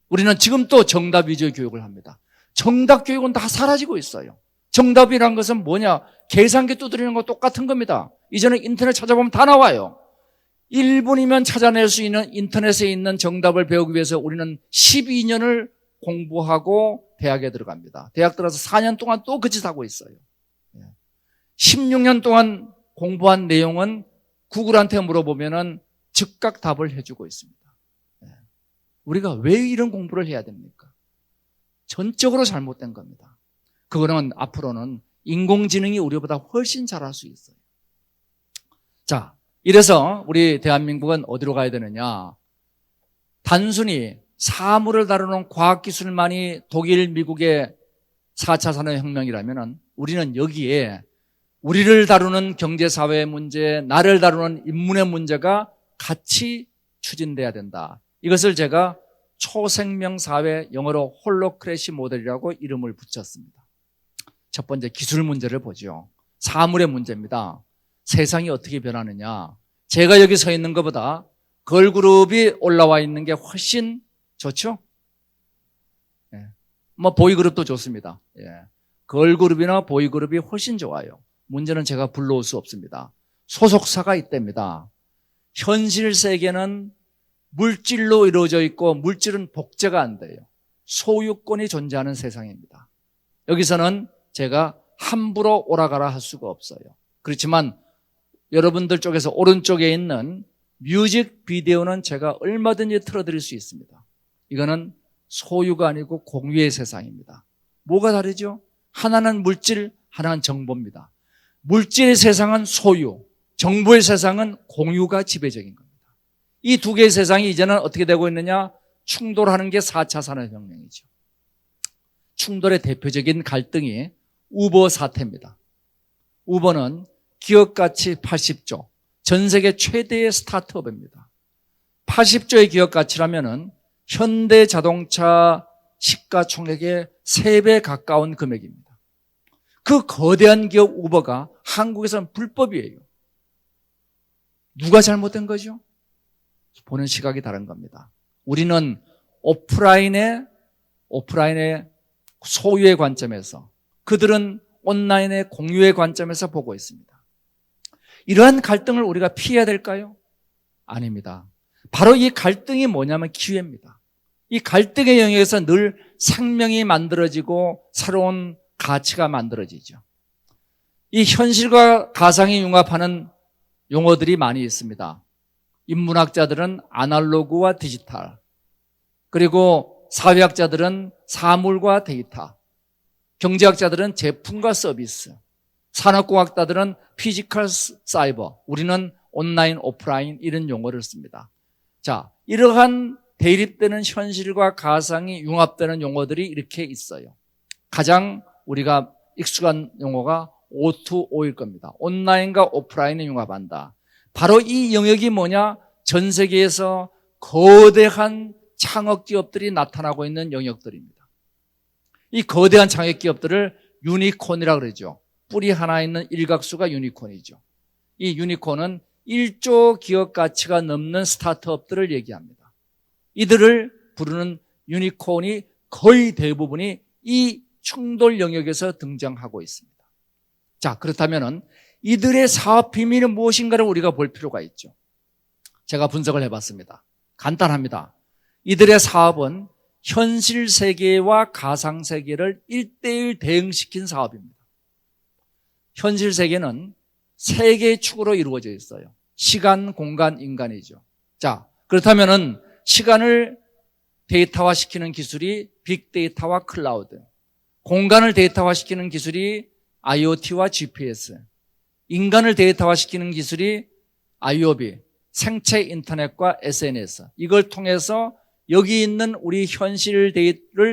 우리는 지금 또 정답 위주의 교육을 합니다. 정답 교육은 다 사라지고 있어요. 정답이란 것은 뭐냐? 계산기 두드리는 거 똑같은 겁니다. 이제는 인터넷 찾아보면 다 나와요. 1분이면 찾아낼 수 있는 인터넷에 있는 정답을 배우기 위해서 우리는 12년을 공부하고 대학에 들어갑니다. 대학 들어가서 4년 동안 또 그 짓 하고 있어요. 16년 동안 공부한 내용은 구글한테 물어보면은 즉각 답을 해주고 있습니다. 우리가 왜 이런 공부를 해야 됩니까? 전적으로 잘못된 겁니다. 그거는 앞으로는 인공지능이 우리보다 훨씬 잘할 수 있어요. 자, 이래서 우리 대한민국은 어디로 가야 되느냐? 단순히 사물을 다루는 과학기술만이 독일, 미국의 4차 산업혁명이라면 우리는 여기에 우리를 다루는 경제사회의 문제, 나를 다루는 인문의 문제가 같이 추진돼야 된다. 이것을 제가 초생명사회, 영어로 홀로크래시 모델이라고 이름을 붙였습니다. 첫 번째 기술 문제를 보죠. 사물의 문제입니다. 세상이 어떻게 변하느냐. 제가 여기 서 있는 것보다 걸그룹이 올라와 있는 게 훨씬 좋죠? 보이그룹도 좋습니다. 걸그룹이나 보이그룹이 훨씬 좋아요. 문제는 제가 불러올 수 없습니다. 소속사가 있답니다. 현실 세계는 물질로 이루어져 있고 물질은 복제가 안 돼요. 소유권이 존재하는 세상입니다. 여기서는 제가 함부로 오라가라 할 수가 없어요. 그렇지만 여러분들 쪽에서 오른쪽에 있는 뮤직비디오는 제가 얼마든지 틀어드릴 수 있습니다. 이거는 소유가 아니고 공유의 세상입니다. 뭐가 다르죠? 하나는 물질, 하나는 정보입니다. 물질의 세상은 소유, 정보의 세상은 공유가 지배적인 겁니다. 이 두 개의 세상이 이제는 어떻게 되고 있느냐? 충돌하는 게 4차 산업혁명이죠. 충돌의 대표적인 갈등이 우버 사태입니다. 우버는 기업가치 80조, 전 세계 최대의 스타트업입니다. 80조의 기업가치라면은 현대자동차 시가총액의 3배 가까운 금액입니다. 그 거대한 기업 우버가 한국에서는 불법이에요. 누가 잘못된 거죠? 보는 시각이 다른 겁니다. 우리는 오프라인의 소유의 관점에서, 그들은 온라인의 공유의 관점에서 보고 있습니다. 이러한 갈등을 우리가 피해야 될까요? 아닙니다. 바로 이 갈등이 뭐냐면 기회입니다. 이 갈등의 영역에서 늘 생명이 만들어지고 새로운 가치가 만들어지죠. 이 현실과 가상이 융합하는 용어들이 많이 있습니다. 인문학자들은 아날로그와 디지털, 그리고 사회학자들은 사물과 데이터, 경제학자들은 제품과 서비스, 산업공학자들은 피지컬 사이버, 우리는 온라인, 오프라인 이런 용어를 씁니다. 자, 이러한 대립되는 현실과 가상이 융합되는 용어들이 이렇게 있어요. 가장 우리가 익숙한 용어가 O2O일 겁니다. 온라인과 오프라인이 융합한다. 바로 이 영역이 뭐냐? 전 세계에서 거대한 창업기업들이 나타나고 있는 영역들입니다. 이 거대한 창업기업들을 유니콘이라고 그러죠. 뿌리 하나 있는 일각수가 유니콘이죠. 이 유니콘은 1조 기업 가치가 넘는 스타트업들을 얘기합니다. 이들을 부르는 유니콘이 거의 대부분이 이 충돌 영역에서 등장하고 있습니다. 자, 그렇다면 이들의 사업 비밀은 무엇인가를 우리가 볼 필요가 있죠. 제가 분석을 해봤습니다. 간단합니다. 이들의 사업은 현실 세계와 가상 세계를 1대1 대응시킨 사업입니다. 현실 세계는 세 개의 축으로 이루어져 있어요. 시간, 공간, 인간이죠. 자, 그렇다면은 시간을 데이터화시키는 기술이 빅데이터와 클라우드, 공간을 데이터화시키는 기술이 IoT와 GPS, 인간을 데이터화시키는 기술이 IoB, 생체 인터넷과 SNS, 이걸 통해서 여기 있는 우리 현실을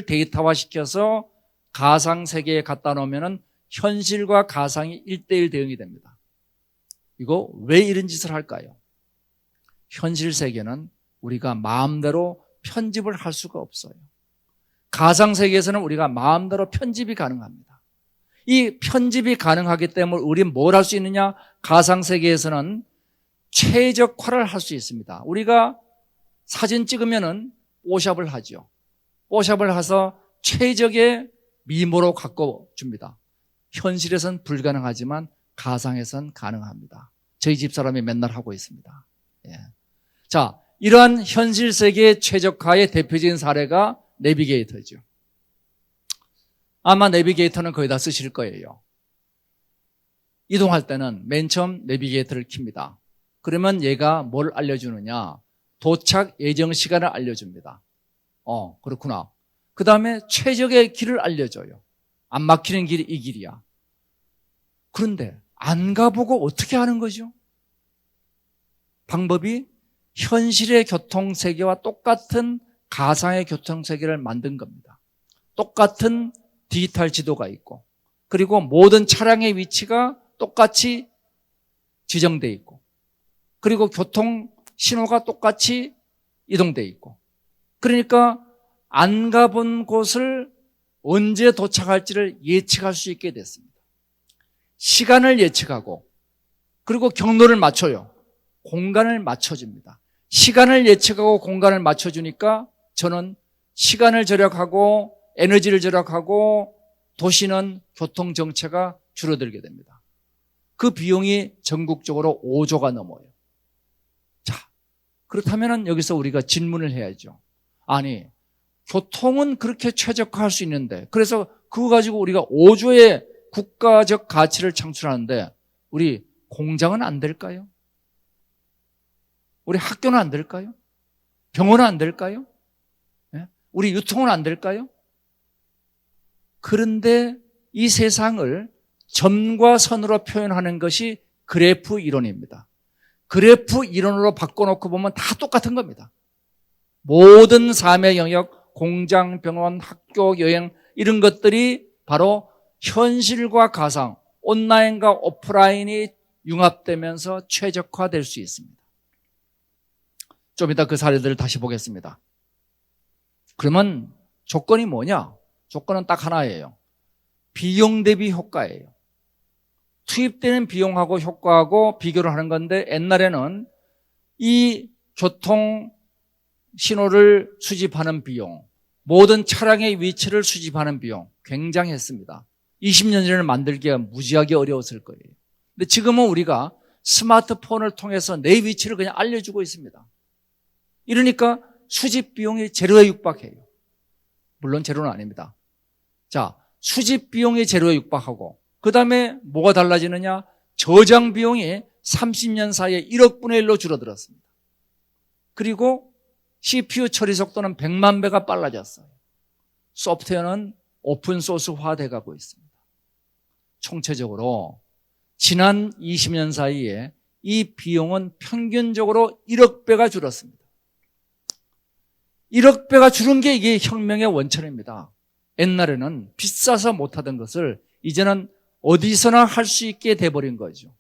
데이터화시켜서 가상세계에 갖다 놓으면 현실과 가상이 1:1 대응이 됩니다. 이거 왜 이런 짓을 할까요? 현실 세계는 우리가 마음대로 편집을 할 수가 없어요. 가상세계에서는 우리가 마음대로 편집이 가능합니다. 이 편집이 가능하기 때문에 우리는 뭘 할 수 있느냐? 가상세계에서는 최적화를 할 수 있습니다. 우리가 사진 찍으면은 뽀샵을 하죠. 뽀샵을 해서 최적의 미모로 갖고 줍니다. 현실에선 불가능하지만 가상에선 가능합니다. 저희 집사람이 맨날 하고 있습니다. 예. 자, 이러한 현실 세계의 최적화의 대표적인 사례가 내비게이터죠. 아마 내비게이터는 거의 다 쓰실 거예요. 이동할 때는 맨 처음 내비게이터를 킵니다. 그러면 얘가 뭘 알려주느냐? 도착 예정 시간을 알려줍니다. 그렇구나. 그 다음에 최적의 길을 알려줘요. 안 막히는 길이 이 길이야. 그런데 안 가보고 어떻게 하는 거죠? 방법이 현실의 교통세계와 똑같은 가상의 교통세계를 만든 겁니다. 똑같은 디지털 지도가 있고, 그리고 모든 차량의 위치가 똑같이 지정되어 있고, 그리고 교통 신호가 똑같이 이동되어 있고, 그러니까 안 가본 곳을 언제 도착할지를 예측할 수 있게 됐습니다. 시간을 예측하고, 그리고 경로를 맞춰요. 공간을 맞춰줍니다. 시간을 예측하고 공간을 맞춰주니까 저는 시간을 절약하고 에너지를 절약하고 도시는 교통정체가 줄어들게 됩니다. 그 비용이 전국적으로 5조가 넘어요. 자, 그렇다면 여기서 우리가 질문을 해야죠. 아니, 교통은 그렇게 최적화할 수 있는데, 그래서 그거 가지고 우리가 5조의 국가적 가치를 창출하는데 우리 공장은 안 될까요? 우리 학교는 안 될까요? 병원은 안 될까요? 우리 유통은 안 될까요? 그런데 이 세상을 점과 선으로 표현하는 것이 그래프 이론입니다. 그래프 이론으로 바꿔놓고 보면 다 똑같은 겁니다. 모든 삶의 영역, 공장, 병원, 학교, 여행, 이런 것들이 바로 현실과 가상, 온라인과 오프라인이 융합되면서 최적화될 수 있습니다. 좀 이따 그 사례들을 다시 보겠습니다. 그러면 조건이 뭐냐? 조건은 딱 하나예요. 비용 대비 효과예요. 투입되는 비용하고 효과하고 비교를 하는 건데, 옛날에는 이 교통 신호를 수집하는 비용, 모든 차량의 위치를 수집하는 비용 굉장했습니다. 20년 전에 만들기가 무지하게 어려웠을 거예요. 근데 지금은 우리가 스마트폰을 통해서 내 위치를 그냥 알려주고 있습니다. 이러니까 수집 비용이 제로에 육박해요. 물론 제로는 아닙니다. 자, 수집 비용이 제로에 육박하고, 그 다음에 뭐가 달라지느냐? 저장 비용이 30년 사이에 1억 분의 1로 줄어들었습니다. 그리고 CPU 처리 속도는 100만 배가 빨라졌어요. 소프트웨어는 오픈소스화 돼가고 있습니다. 총체적으로 지난 20년 사이에 이 비용은 평균적으로 1억 배가 줄었습니다. 1억 배가 줄은 게 이게 혁명의 원천입니다. 옛날에는 비싸서 못하던 것을 이제는 어디서나 할 수 있게 돼버린 거죠.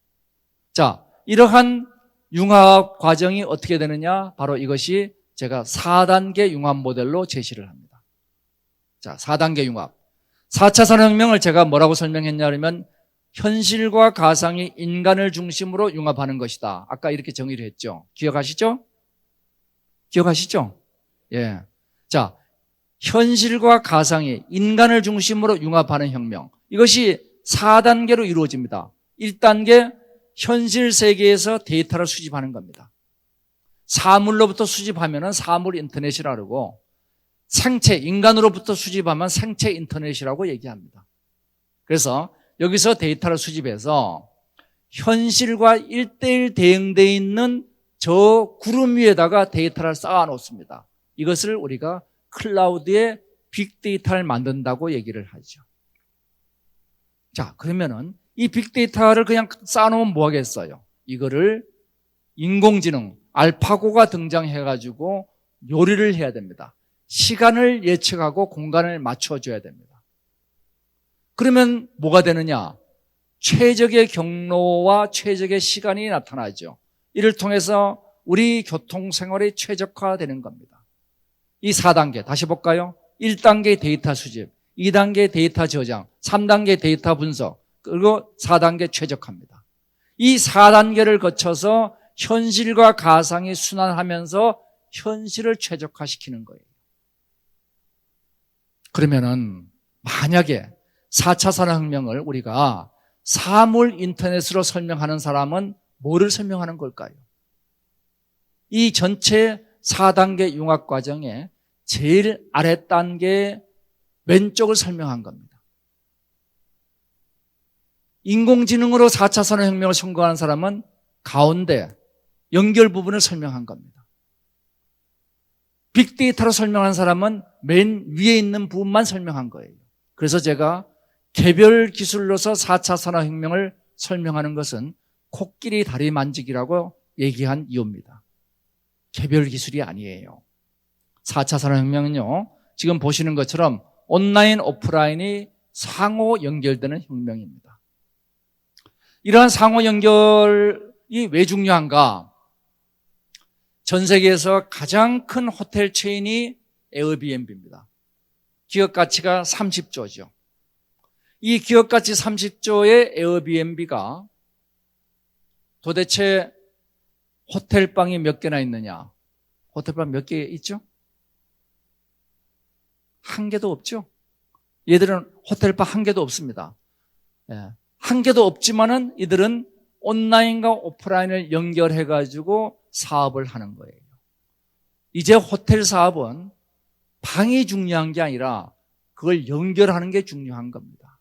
자, 이러한 융합 과정이 어떻게 되느냐? 바로 이것이 제가 4단계 융합 모델로 제시를 합니다. 자, 4단계 융합. 4차 산업혁명을 제가 뭐라고 설명했냐면 현실과 가상이 인간을 중심으로 융합하는 것이다. 아까 이렇게 정의를 했죠. 기억하시죠? 기억하시죠? 예. 자, 현실과 가상이 인간을 중심으로 융합하는 혁명. 이것이 4단계로 이루어집니다. 1단계, 현실 세계에서 데이터를 수집하는 겁니다. 사물로부터 수집하면 사물 인터넷이라고 그러고, 생체, 인간으로부터 수집하면 생체 인터넷이라고 얘기합니다. 그래서 여기서 데이터를 수집해서 현실과 1:1 대응되어 있는 저 구름 위에다가 데이터를 쌓아 놓습니다. 이것을 우리가 클라우드에 빅데이터를 만든다고 얘기를 하죠. 자, 그러면은 이 빅데이터를 그냥 쌓아놓으면 뭐 하겠어요? 이거를 인공지능, 알파고가 등장해가지고 요리를 해야 됩니다. 시간을 예측하고 공간을 맞춰줘야 됩니다. 그러면 뭐가 되느냐? 최적의 경로와 최적의 시간이 나타나죠. 이를 통해서 우리 교통생활이 최적화되는 겁니다. 이 4단계 다시 볼까요? 1단계 데이터 수집, 2단계 데이터 저장, 3단계 데이터 분석, 그리고 4단계 최적화입니다. 이 4단계를 거쳐서 현실과 가상이 순환하면서 현실을 최적화시키는 거예요. 그러면은 만약에 4차 산업혁명을 우리가 사물 인터넷으로 설명하는 사람은 뭐를 설명하는 걸까요? 이 전체 4단계 융합 과정의 제일 아랫단계 왼쪽을 설명한 겁니다. 인공지능으로 4차 산업혁명을 성공하는 사람은 가운데 연결 부분을 설명한 겁니다. 빅데이터로 설명한 사람은 맨 위에 있는 부분만 설명한 거예요. 그래서 제가 개별 기술로서 4차 산업혁명을 설명하는 것은 코끼리 다리 만지기라고 얘기한 이유입니다. 개별 기술이 아니에요. 4차 산업혁명은요, 지금 보시는 것처럼 온라인, 오프라인이 상호 연결되는 혁명입니다. 이러한 상호 연결이 왜 중요한가? 전 세계에서 가장 큰 호텔 체인이 에어비앤비입니다. 기업 가치가 30조죠. 이 기업 가치 30조의 에어비앤비가 도대체 호텔방이 몇 개나 있느냐? 호텔방 몇 개 있죠? 한 개도 없죠? 얘들은 호텔방 한 개도 없습니다. 한 개도 없지만은 이들은 온라인과 오프라인을 연결해가지고 사업을 하는 거예요. 이제 호텔 사업은 방이 중요한 게 아니라 그걸 연결하는 게 중요한 겁니다.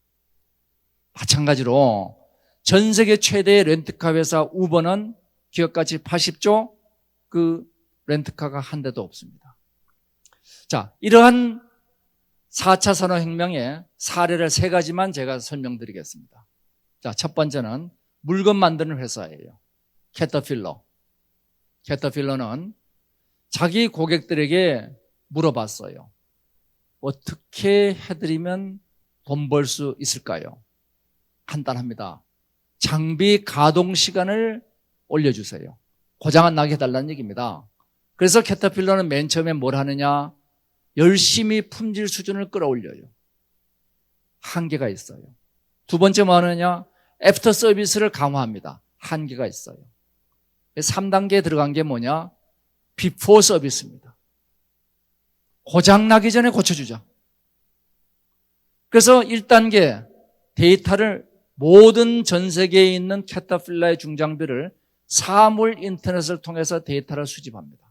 마찬가지로 전 세계 최대의 렌트카 회사 우버는 기업가치 80조, 그 렌트카가 한 대도 없습니다. 자, 이러한 4차 산업혁명의 사례를 3가지만 제가 설명드리겠습니다. 자, 첫 번째는 물건 만드는 회사예요. 캐터필러. 캐터필러는 자기 고객들에게 물어봤어요. 어떻게 해드리면 돈 벌 수 있을까요? 간단합니다. 장비 가동 시간을 올려주세요. 고장 안 나게 해달라는 얘기입니다. 그래서 캐터필러는 맨 처음에 뭘 하느냐? 열심히 품질 수준을 끌어올려요. 한계가 있어요. 두 번째 뭐 하느냐? 애프터 서비스를 강화합니다. 한계가 있어요. 3단계에 들어간 게 뭐냐? 비포 서비스입니다. 고장 나기 전에 고쳐주자. 그래서 1단계 데이터를 모든 전 세계에 있는 캐터필러의 중장비를 사물 인터넷을 통해서 데이터를 수집합니다.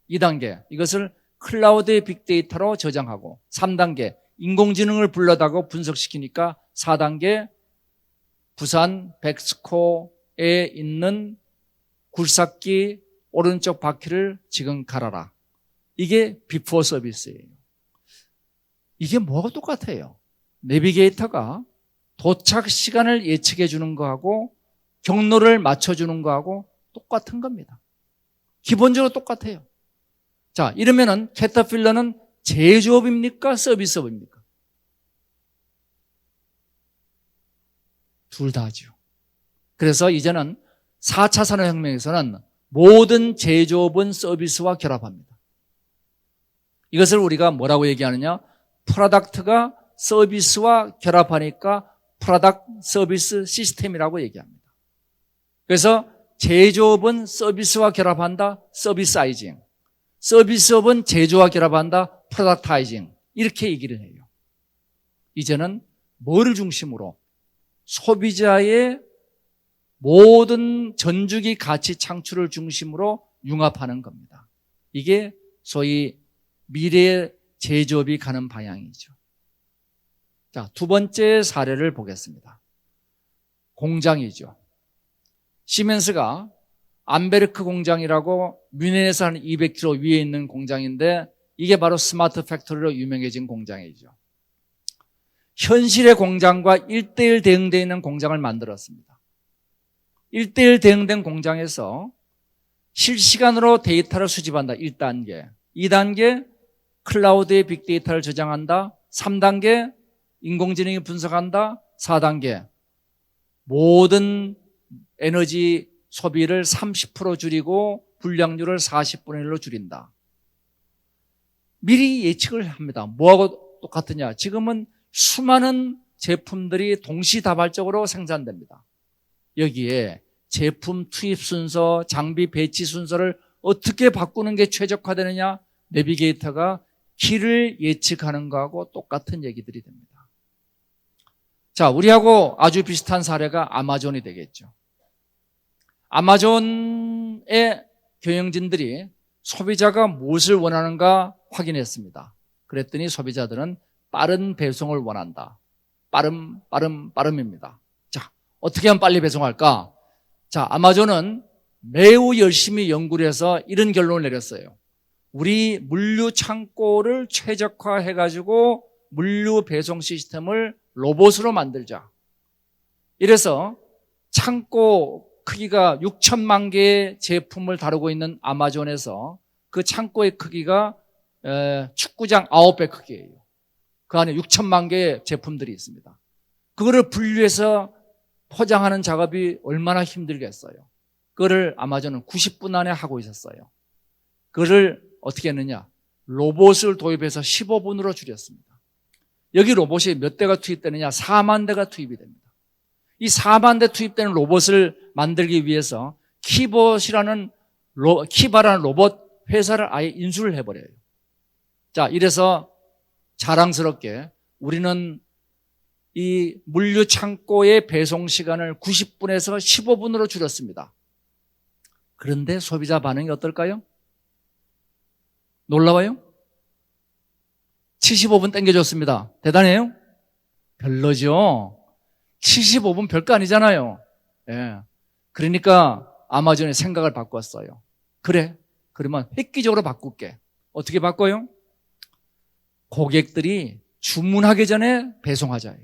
2단계 이것을 클라우드의 빅데이터로 저장하고, 3단계 인공지능을 불러다가 분석시키니까 4단계 부산 백스코에 있는 굴삭기 오른쪽 바퀴를 지금 갈아라. 이게 비포 서비스예요. 이게 뭐가 똑같아요? 내비게이터가 도착 시간을 예측해 주는 거하고 경로를 맞춰주는 거하고 똑같은 겁니다. 기본적으로 똑같아요. 자, 이러면은 캐터필러는 제조업입니까? 서비스업입니까? 둘 다죠. 그래서 이제는 4차 산업혁명에서는 모든 제조업은 서비스와 결합합니다. 이것을 우리가 뭐라고 얘기하느냐? 프로덕트가 서비스와 결합하니까 프로덕트 서비스 시스템이라고 얘기합니다. 그래서 제조업은 서비스와 결합한다, 서비스아이징. 서비스업은 제조와 결합한다, 프로덕타이징. 이렇게 얘기를 해요. 이제는 뭐를 중심으로? 소비자의 모든 전주기 가치 창출을 중심으로 융합하는 겁니다. 이게 소위 미래의 제조업이 가는 방향이죠. 자, 두 번째 사례를 보겠습니다. 공장이죠. 시멘스가 암베르크 공장이라고 뮌헨에서 한 200km 위에 있는 공장인데 이게 바로 스마트 팩토리로 유명해진 공장이죠. 현실의 공장과 1:1 대응되어 있는 공장을 만들었습니다. 1:1 대응된 공장에서 실시간으로 데이터를 수집한다. 1단계. 2단계 클라우드에 빅데이터를 저장한다. 3단계 인공지능이 분석한다. 4단계 모든 에너지 소비를 30% 줄이고 불량률을 40분의 1로 줄인다. 미리 예측을 합니다. 뭐하고 똑같으냐? 지금은 수많은 제품들이 동시다발적으로 생산됩니다. 여기에 제품 투입 순서, 장비 배치 순서를 어떻게 바꾸는 게 최적화되느냐? 내비게이터가 길을 예측하는 거하고 똑같은 얘기들이 됩니다. 자, 우리하고 아주 비슷한 사례가 아마존이 되겠죠. 아마존의 경영진들이 소비자가 무엇을 원하는가 확인했습니다. 그랬더니 소비자들은 빠른 배송을 원한다. 빠름입니다. 자, 어떻게 하면 빨리 배송할까? 자, 아마존은 매우 열심히 연구를 해서 이런 결론을 내렸어요. 우리 물류 창고를 최적화해가지고 물류 배송 시스템을 로봇으로 만들자. 이래서 창고 크기가 6천만 개의 제품을 다루고 있는 아마존에서 그 창고의 크기가 축구장 9배 크기예요. 그 안에 6천만 개의 제품들이 있습니다. 그거를 분류해서 포장하는 작업이 얼마나 힘들겠어요. 그거를 아마존은 90분 안에 하고 있었어요. 그거를 어떻게 했느냐? 로봇을 도입해서 15분으로 줄였습니다. 여기 로봇이 몇 대가 투입되느냐? 4만 대가 투입이 됩니다. 이 4만 대 투입되는 로봇을 만들기 위해서 키바라는 로봇 회사를 아예 인수를 해버려요. 자, 이래서 자랑스럽게 우리는 이 물류 창고의 배송 시간을 90분에서 15분으로 줄였습니다. 그런데 소비자 반응이 어떨까요? 놀라워요? 75분 땡겨줬습니다. 대단해요? 별로죠? 75분 별거 아니잖아요. 예. 그러니까 아마존의 생각을 바꿨어요. 그래, 그러면 획기적으로 바꿀게. 어떻게 바꿔요? 고객들이 주문하기 전에 배송하자.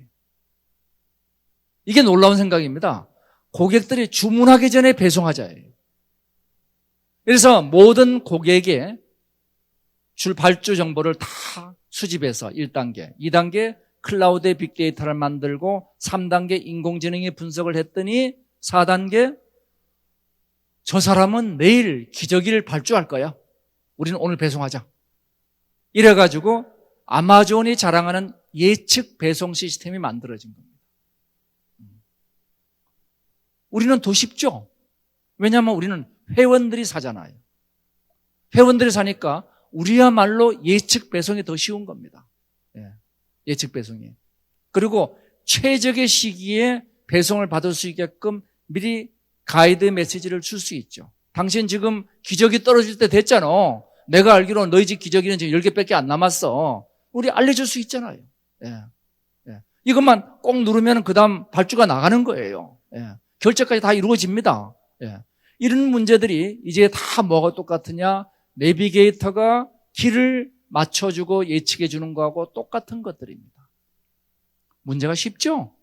이게 놀라운 생각입니다. 고객들이 주문하기 전에 배송하자. 그래서 모든 고객의 발주 정보를 다 수집해서 1단계, 2단계 클라우드의 빅데이터를 만들고 3단계 인공지능이 분석을 했더니 4단계 저 사람은 내일 기저귀를 발주할 거야. 우리는 오늘 배송하자. 이래가지고 아마존이 자랑하는 예측 배송 시스템이 만들어진 겁니다. 우리는 더 쉽죠? 왜냐하면 우리는 회원들이 사잖아요. 회원들이 사니까 우리야말로 예측 배송이 더 쉬운 겁니다. 예측 배송이. 그리고 최적의 시기에 배송을 받을 수 있게끔 미리 가이드 메시지를 줄 수 있죠. 당신 지금 기저귀 떨어질 때 됐잖아. 내가 알기로 너희 집 기저귀는 지금 10개밖에 안 남았어. 우리 알려줄 수 있잖아요. 이것만 꼭 누르면 그 다음 발주가 나가는 거예요. 결제까지 다 이루어집니다. 이런 문제들이 이제 다 뭐가 똑같으냐? 내비게이터가 길을 맞춰주고 예측해 주는 거하고 똑같은 것들입니다. 문제가 쉽죠?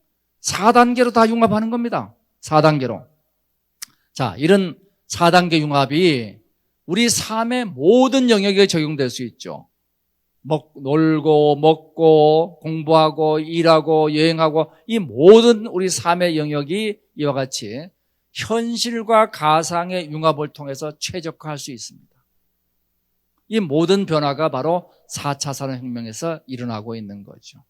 4단계로 다 융합하는 겁니다. 4단계로. 자, 이런 4단계 융합이 우리 삶의 모든 영역에 적용될 수 있죠. 놀고, 먹고, 공부하고, 일하고, 여행하고, 이 모든 우리 삶의 영역이 이와 같이 현실과 가상의 융합을 통해서 최적화할 수 있습니다. 이 모든 변화가 바로 4차 산업혁명에서 일어나고 있는 거죠.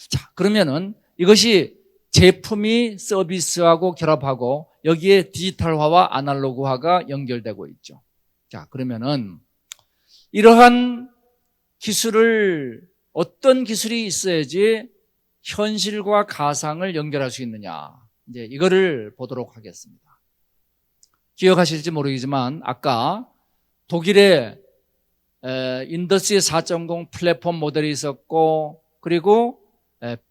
자, 그러면은 이것이 제품이 서비스하고 결합하고 여기에 디지털화와 아날로그화가 연결되고 있죠. 자, 그러면은 이러한 기술을 어떤 기술이 있어야지 현실과 가상을 연결할 수 있느냐. 이제 이거를 보도록 하겠습니다. 기억하실지 모르겠지만 아까 독일의 인더스트리 4.0 플랫폼 모델이 있었고 그리고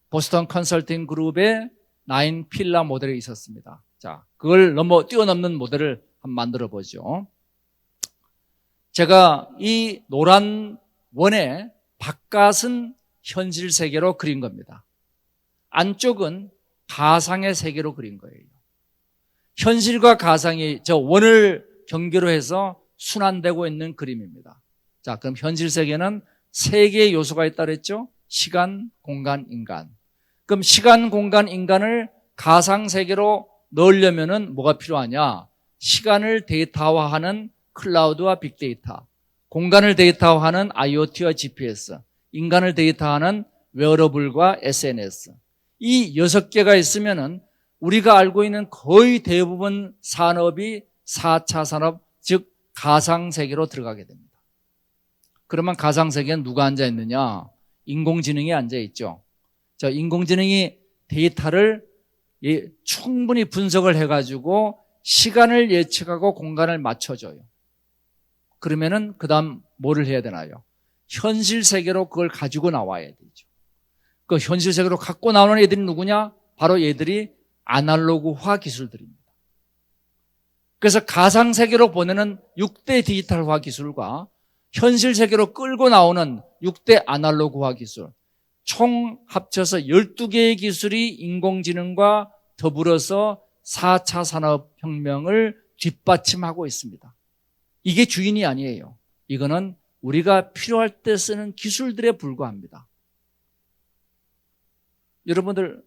보스턴 컨설팅 그룹의 9 필라 모델이 있었습니다. 자, 그걸 뛰어넘는 모델을 한번 만들어 보죠. 제가 이 노란 원의 바깥은 현실 세계로 그린 겁니다. 안쪽은 가상의 세계로 그린 거예요. 현실과 가상이 저 원을 경계로 해서 순환되고 있는 그림입니다. 자, 그럼 현실 세계는 세 개의 요소가 있다 그랬죠? 시간, 공간, 인간. 그럼 시간, 공간, 인간을 가상 세계로 넣으려면은 뭐가 필요하냐? 시간을 데이터화하는 클라우드와 빅데이터, 공간을 데이터화하는 IoT와 GPS, 인간을 데이터화하는 웨어러블과 SNS. 이 6개가 있으면은 우리가 알고 있는 거의 대부분 산업이 4차 산업, 즉 가상세계로 들어가게 됩니다. 그러면 가상세계는 누가 앉아있느냐? 인공지능이 앉아있죠. 자, 인공지능이 데이터를 충분히 분석을 해가지고 시간을 예측하고 공간을 맞춰줘요. 그러면은 그 다음 뭐를 해야 되나요? 현실 세계로 그걸 가지고 나와야 되죠. 그 현실 세계로 갖고 나오는 애들이 누구냐? 바로 얘들이 아날로그화 기술들입니다. 그래서 가상 세계로 보내는 6대 디지털화 기술과 현실 세계로 끌고 나오는 6대 아날로그화 기술, 총 합쳐서 12개의 기술이 인공지능과 더불어서 4차 산업혁명을 뒷받침하고 있습니다. 이게 주인이 아니에요. 이거는 우리가 필요할 때 쓰는 기술들에 불과합니다. 여러분들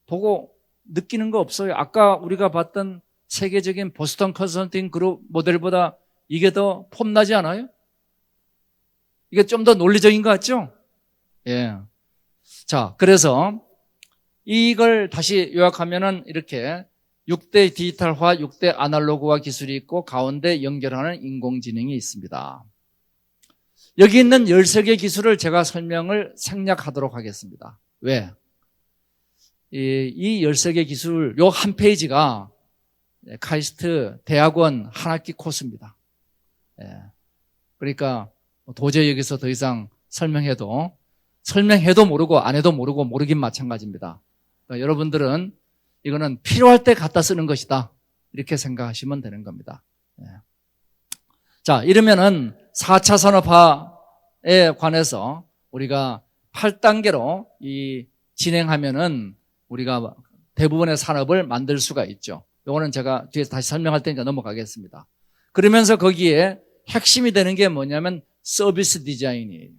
보고 느끼는 거 없어요? 아까 우리가 봤던 세계적인 보스턴 컨설팅 그룹 모델보다 이게 더 폼나지 않아요? 이게 좀 더 논리적인 것 같죠? 예. 자, 그래서 이걸 다시 요약하면은 이렇게 6대 디지털화, 6대 아날로그화 기술이 있고 가운데 연결하는 인공지능이 있습니다. 여기 있는 13개 기술을 제가 생략하도록 하겠습니다. 왜? 이 13개 기술, 요 한 페이지가 카이스트 대학원 한 학기 코스입니다. 그러니까 도저히 여기서 더 이상 설명해도 모르고 안 해도 모르고 모르긴 마찬가지입니다. 그러니까 여러분들은 이거는 필요할 때 갖다 쓰는 것이다. 이렇게 생각하시면 되는 겁니다. 자, 이러면은 4차 산업화에 관해서 우리가 8단계로 진행하면은 우리가 대부분의 산업을 만들 수가 있죠. 이거는 제가 뒤에서 다시 설명할 테니까 넘어가겠습니다. 그러면서 거기에 핵심이 되는 게 뭐냐면 서비스 디자인이에요.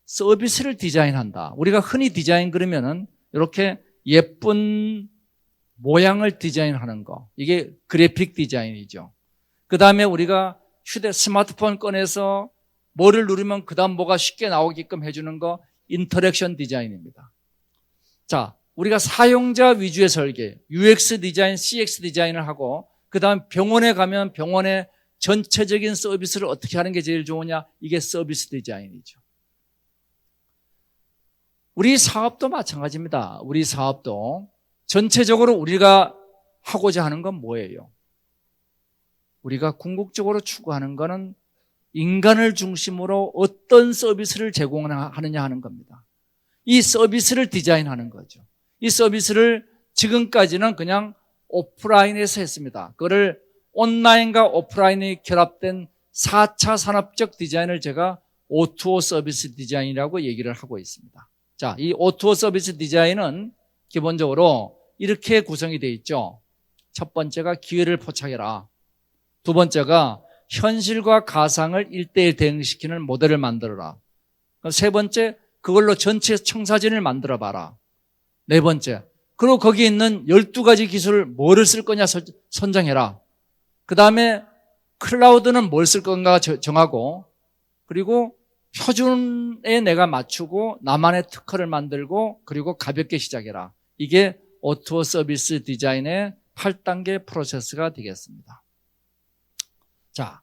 서비스를 디자인한다. 우리가 흔히 디자인 그러면은 이렇게 예쁜 모양을 디자인하는 거. 이게 그래픽 디자인이죠. 그 다음에 우리가 스마트폰 꺼내서 뭐를 누르면 그 다음 뭐가 쉽게 나오게끔 해주는 거 인터랙션 디자인입니다. 자, 우리가 사용자 위주의 설계, UX 디자인, CX 디자인을 하고 그 다음 병원에 가면 병원의 전체적인 서비스를 어떻게 하는 게 제일 좋으냐? 이게 서비스 디자인이죠. 우리 사업도 마찬가지입니다. 우리 사업도 전체적으로 우리가 하고자 하는 건 뭐예요? 우리가 궁극적으로 추구하는 거는 인간을 중심으로 어떤 서비스를 제공하느냐 하는 겁니다. 이 서비스를 디자인하는 거죠. 이 서비스를 지금까지는 그냥 오프라인에서 했습니다. 그거를 온라인과 오프라인이 결합된 4차 산업적 디자인을 제가 O2O 서비스 디자인이라고 얘기를 하고 있습니다. 자, 이 O2O 서비스 디자인은 기본적으로 이렇게 구성이 되어 있죠. 첫 번째가 기회를 포착해라. 두 번째가 현실과 가상을 1:1 대응시키는 모델을 만들어라. 세 번째, 그걸로 전체 청사진을 만들어 봐라. 네 번째, 그리고 거기에 있는 12가지 기술을 뭐를 쓸 거냐 선정해라. 그 다음에 클라우드는 뭘 쓸 건가 정하고, 그리고 표준에 내가 맞추고 나만의 특허를 만들고, 그리고 가볍게 시작해라. 이게 O2O 서비스 디자인의 8단계 프로세스가 되겠습니다. 자,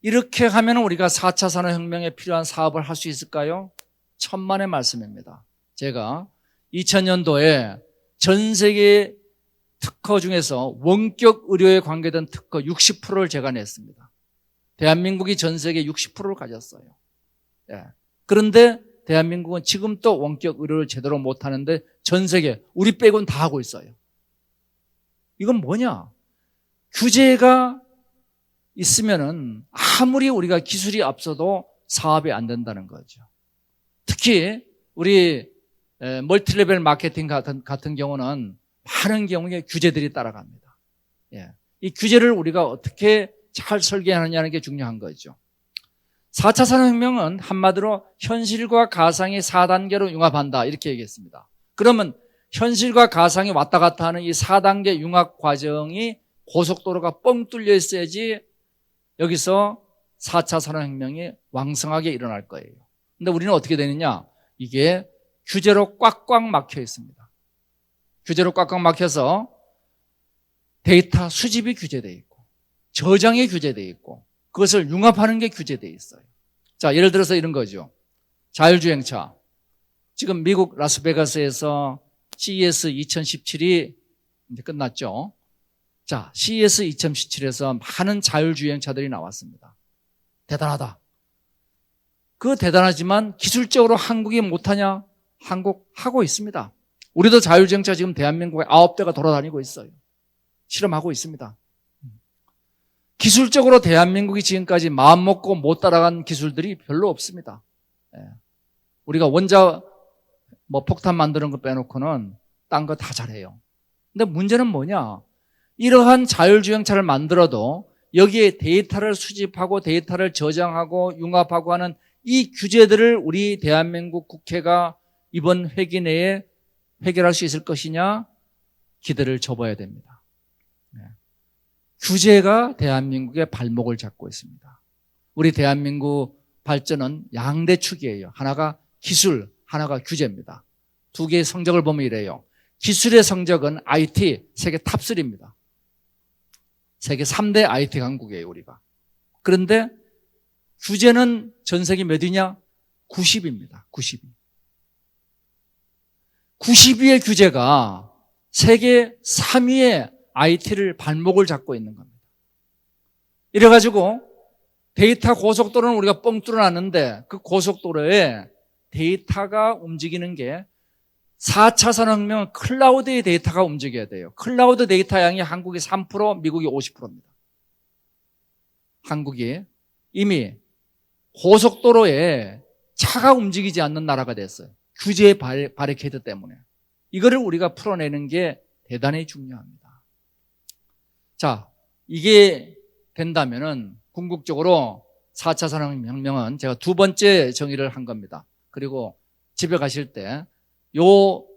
이렇게 하면 우리가 4차 산업혁명에 필요한 사업을 할 수 있을까요? 천만의 말씀입니다. 제가 2000년도에 전 세계 특허 중에서 원격 의료에 관계된 특허 60%를 제가 냈습니다. 대한민국이 전 세계 60%를 가졌어요. 그런데 대한민국은 지금 또 원격 의료를 제대로 못하는데 전 세계 우리 빼고는 다 하고 있어요. 이건 뭐냐? 규제가 있으면은 아무리 우리가 기술이 앞서도 사업이 안 된다는 거죠. 특히 우리 멀티레벨 마케팅 같은 경우는 많은 경우에 규제들이 따라갑니다. 이 규제를 우리가 어떻게 잘 설계하느냐는 게 중요한 거죠. 4차 산업혁명은 한마디로 현실과 가상이 4단계로 융합한다 이렇게 얘기했습니다. 그러면 현실과 가상이 왔다 갔다 하는 이 4단계 융합 과정이 고속도로가 뻥 뚫려 있어야지 여기서 4차 산업혁명이 왕성하게 일어날 거예요. 근데 우리는 어떻게 되느냐? 이게 규제로 꽉꽉 막혀 있습니다. 규제로 꽉꽉 막혀서 데이터 수집이 규제되어 있고 저장이 규제되어 있고 그것을 융합하는 게 규제되어 있어요. 자, 예를 들어서 이런 거죠. 자율주행차. 지금 미국 라스베가스에서 CES 2017이 이제 끝났죠. 자, CES 2017에서 많은 자율주행차들이 나왔습니다. 대단하다. 그 대단하지만 기술적으로 한국이 못하냐? 한국 하고 있습니다. 우리도 자율주행차 지금 대한민국에 9대가 돌아다니고 있어요. 실험하고 있습니다. 기술적으로 대한민국이 지금까지 마음먹고 못 따라간 기술들이 별로 없습니다. 우리가 원자 폭탄 만드는 거 빼놓고는 딴 거 다 잘해요. 근데 문제는 뭐냐? 이러한 자율주행차를 만들어도 여기에 데이터를 수집하고 데이터를 저장하고 융합하고 하는 이 규제들을 우리 대한민국 국회가 이번 회기 내에 해결할 수 있을 것이냐? 기대를 접어야 됩니다. 규제가 대한민국의 발목을 잡고 있습니다. 우리 대한민국 발전은 양대축이에요. 하나가 기술, 하나가 규제입니다. 두 개의 성적을 보면 이래요. 기술의 성적은 IT 세계 탑3입니다. 세계 3대 IT 강국이에요, 우리가. 그런데 규제는 전 세계 몇 위냐? 90위입니다. 90위. 90위의 규제가 세계 3위의 IT를 발목을 잡고 있는 겁니다. 이래가지고 데이터 고속도로는 우리가 뻥 뚫어놨는데 그 고속도로에 데이터가 움직이는 게 4차 산업혁명은 클라우드의 데이터가 움직여야 돼요. 클라우드 데이터 양이 한국이 3%, 미국이 50%입니다. 한국이 이미 고속도로에 차가 움직이지 않는 나라가 됐어요. 규제의 바리케이드 때문에. 이거를 우리가 풀어내는 게 대단히 중요합니다. 자, 이게 된다면은 궁극적으로 4차 산업혁명은 제가 두 번째 정의를 한 겁니다. 그리고 집에 가실 때 요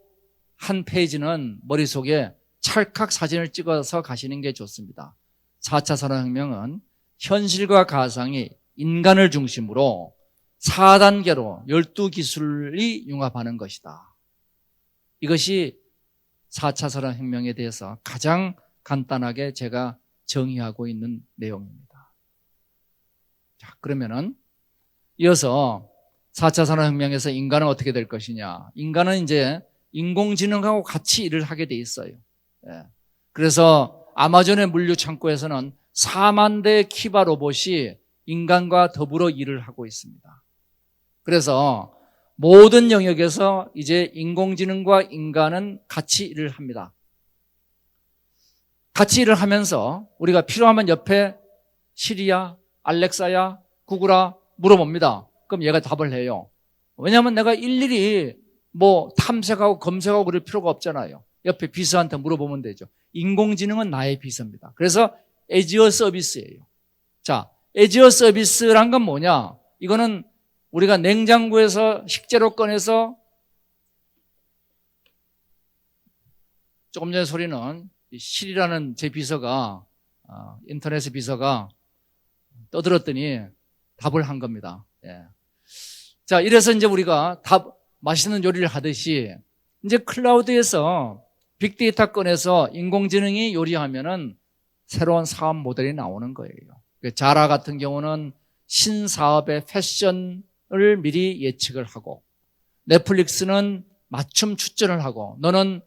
한 페이지는 머릿속에 찰칵 사진을 찍어서 가시는 게 좋습니다. 4차 산업혁명은 현실과 가상이 인간을 중심으로 4단계로 12기술이 융합하는 것이다. 이것이 4차 산업혁명에 대해서 가장 간단하게 제가 정의하고 있는 내용입니다. 자, 그러면은 이어서 4차 산업혁명에서 인간은 어떻게 될 것이냐. 인간은 이제 인공지능하고 같이 일을 하게 돼 있어요. 그래서 아마존의 물류 창고에서는 4만 대의 키바 로봇이 인간과 더불어 일을 하고 있습니다. 그래서 모든 영역에서 이제 인공지능과 인간은 같이 일을 합니다. 같이 일을 하면서 우리가 필요하면 옆에 시리야, 알렉사야, 구글아 물어봅니다. 그럼 얘가 답을 해요. 왜냐하면 내가 일일이 탐색하고 검색하고 그럴 필요가 없잖아요. 옆에 비서한테 물어보면 되죠. 인공지능은 나의 비서입니다. 그래서 애지어 서비스예요. 자, 애지어 서비스란 건 뭐냐? 이거는 우리가 냉장고에서 식재료 꺼내서 조금 전에 소리는 실이라는 제 비서가 인터넷의 비서가 떠들었더니 답을 한 겁니다. 자, 이래서 이제 우리가 맛있는 요리를 하듯이 이제 클라우드에서 빅데이터 꺼내서 인공지능이 요리하면은 새로운 사업 모델이 나오는 거예요. 자라 같은 경우는 신사업의 패션을 미리 예측을 하고, 넷플릭스는 맞춤 추천을 하고, 너는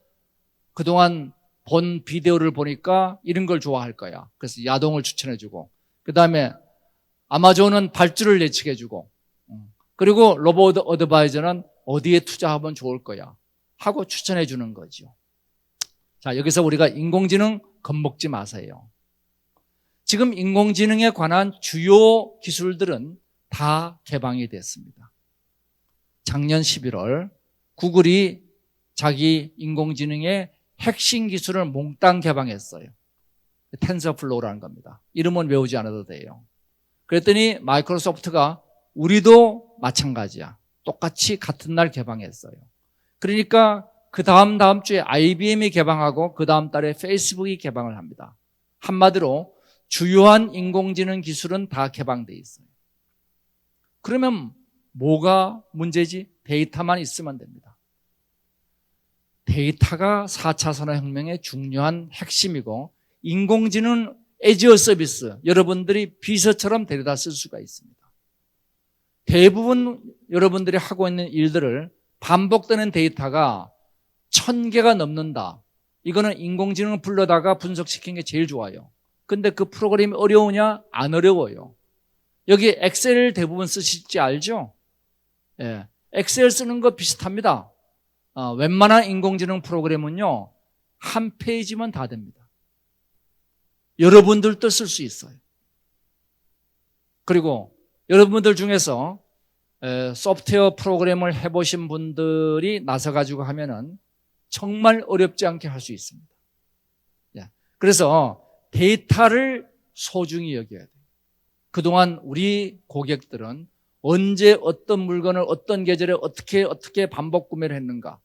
그동안 본 비디오를 보니까 이런 걸 좋아할 거야. 그래서 야동을 추천해주고, 그 다음에 아마존은 발주를 예측해주고, 그리고 로봇 어드바이저는 어디에 투자하면 좋을 거야 하고 추천해 주는 거죠. 자, 여기서 우리가 인공지능 겁먹지 마세요. 지금 인공지능에 관한 주요 기술들은 다 개방이 됐습니다. 작년 11월 구글이 자기 인공지능의 핵심 기술을 몽땅 개방했어요. 텐서플로우라는 겁니다. 이름은 외우지 않아도 돼요. 그랬더니 마이크로소프트가 우리도 마찬가지야. 똑같이 같은 날 개방했어요. 그러니까 그 다음 주에 IBM이 개방하고 그 다음 달에 페이스북이 개방을 합니다. 한마디로 주요한 인공지능 기술은 다 개방돼 있어요. 그러면 뭐가 문제지? 데이터만 있으면 됩니다. 데이터가 4차 산업혁명의 중요한 핵심이고 인공지능 애지어 서비스 여러분들이 비서처럼 데려다 쓸 수가 있습니다. 대부분 여러분들이 하고 있는 일들을 반복되는 데이터가 1000개가 넘는다. 이거는 인공지능을 불러다가 분석시킨 게 제일 좋아요. 근데 그 프로그램이 어려우냐? 안 어려워요. 여기 엑셀 대부분 쓰실지 알죠? 예, 엑셀 쓰는 거 비슷합니다. 웬만한 인공지능 프로그램은요, 한 페이지면 다 됩니다. 여러분들도 쓸 수 있어요. 그리고 여러분들 중에서 소프트웨어 프로그램을 해보신 분들이 나서가지고 하면은 정말 어렵지 않게 할 수 있습니다. 그래서 데이터를 소중히 여겨야 돼요. 그동안 우리 고객들은 언제 어떤 물건을 어떤 계절에 어떻게 반복 구매를 했는가,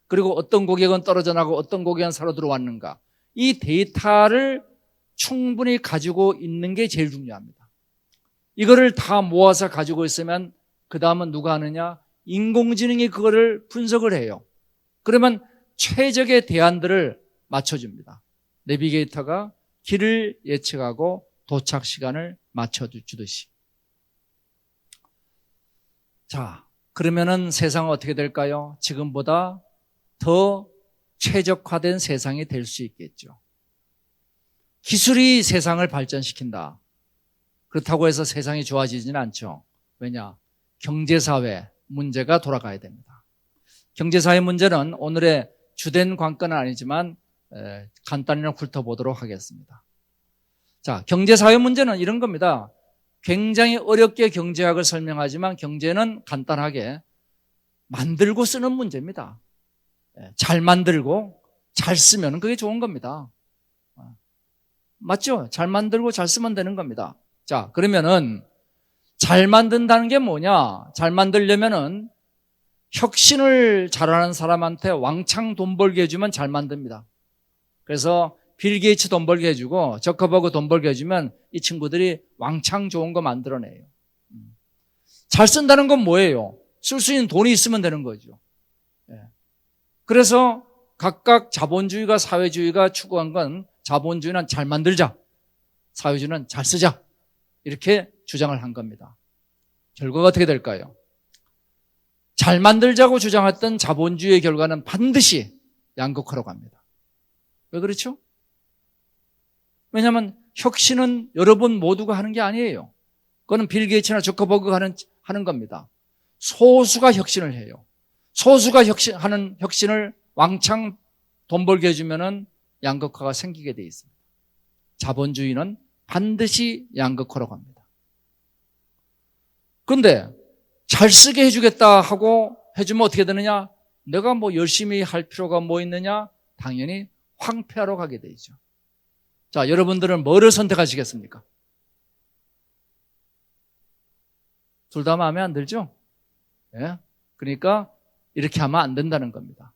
그리고 어떤 고객은 떨어져 나가고 어떤 고객은 사러 들어왔는가, 이 데이터를 충분히 가지고 있는 게 제일 중요합니다. 이거를 다 모아서 가지고 있으면 그 다음은 누가 하느냐? 인공지능이 그거를 분석을 해요. 그러면 최적의 대안들을 맞춰줍니다. 내비게이터가 길을 예측하고 도착 시간을 맞춰주듯이. 자, 그러면은 세상은 어떻게 될까요? 지금보다 더 최적화된 세상이 될 수 있겠죠. 기술이 세상을 발전시킨다. 그렇다고 해서 세상이 좋아지지는 않죠. 왜냐? 경제사회 문제가 돌아가야 됩니다. 경제사회 문제는 오늘의 주된 관건은 아니지만 간단히 훑어보도록 하겠습니다. 자, 경제사회 문제는 이런 겁니다. 굉장히 어렵게 경제학을 설명하지만 경제는 간단하게 만들고 쓰는 문제입니다. 잘 만들고 잘 쓰면 그게 좋은 겁니다. 맞죠? 잘 만들고 잘 쓰면 되는 겁니다. 자, 그러면은 잘 만든다는 게 뭐냐? 잘 만들려면은 혁신을 잘하는 사람한테 왕창 돈 벌게 해주면 잘 만듭니다. 그래서 빌 게이츠 돈 벌게 해주고 저커버그 돈 벌게 해주면 이 친구들이 왕창 좋은 거 만들어내요. 잘 쓴다는 건 뭐예요? 쓸 수 있는 돈이 있으면 되는 거죠. 그래서 각각 자본주의가 사회주의가 추구한 건 자본주의는 잘 만들자, 사회주의는 잘 쓰자, 이렇게 주장을 한 겁니다. 결과가 어떻게 될까요? 잘 만들자고 주장했던 자본주의의 결과는 반드시 양극화로 갑니다. 왜 그렇죠? 왜냐하면 혁신은 여러분 모두가 하는 게 아니에요. 그거는 빌 게이츠나 저커버그가 하는 겁니다. 소수가 혁신을 해요. 소수가 하는 혁신을 왕창 돈 벌게 해주면은 양극화가 생기게 돼 있습니다. 자본주의는 반드시 양극화로 갑니다. 그런데 잘 쓰게 해주겠다 하고 해주면 어떻게 되느냐? 내가 뭐 열심히 할 필요가 뭐 있느냐? 당연히 황폐화로 가게 되죠. 자, 여러분들은 뭐를 선택하시겠습니까? 둘 다 마음에 안 들죠? 예? 그러니까 이렇게 하면 안 된다는 겁니다.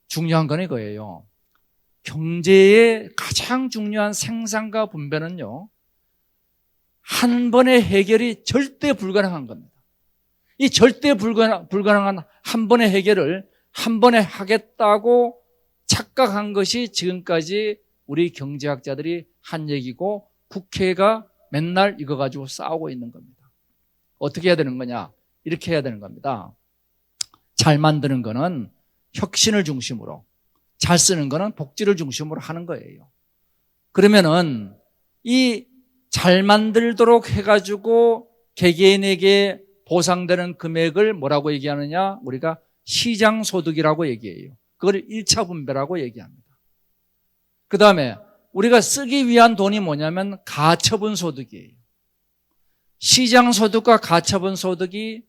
중요한 건 이거예요. 경제의 가장 중요한 생산과 분배는요, 한 번의 해결이 절대 불가능한 겁니다. 이 절대 불가능한 한 번의 해결을 한 번에 하겠다고 착각한 것이 지금까지 우리 경제학자들이 한 얘기고 국회가 맨날 이거 가지고 싸우고 있는 겁니다. 어떻게 해야 되는 거냐? 이렇게 해야 되는 겁니다. 잘 만드는 거는 혁신을 중심으로, 잘 쓰는 거는 복지를 중심으로 하는 거예요. 그러면은 이 잘 만들도록 해가지고 개개인에게 보상되는 금액을 뭐라고 얘기하느냐? 우리가 시장소득이라고 얘기해요. 그걸 1차 분배라고 얘기합니다. 그 다음에 우리가 쓰기 위한 돈이 뭐냐면 가처분 소득이에요. 시장소득과 가처분 소득이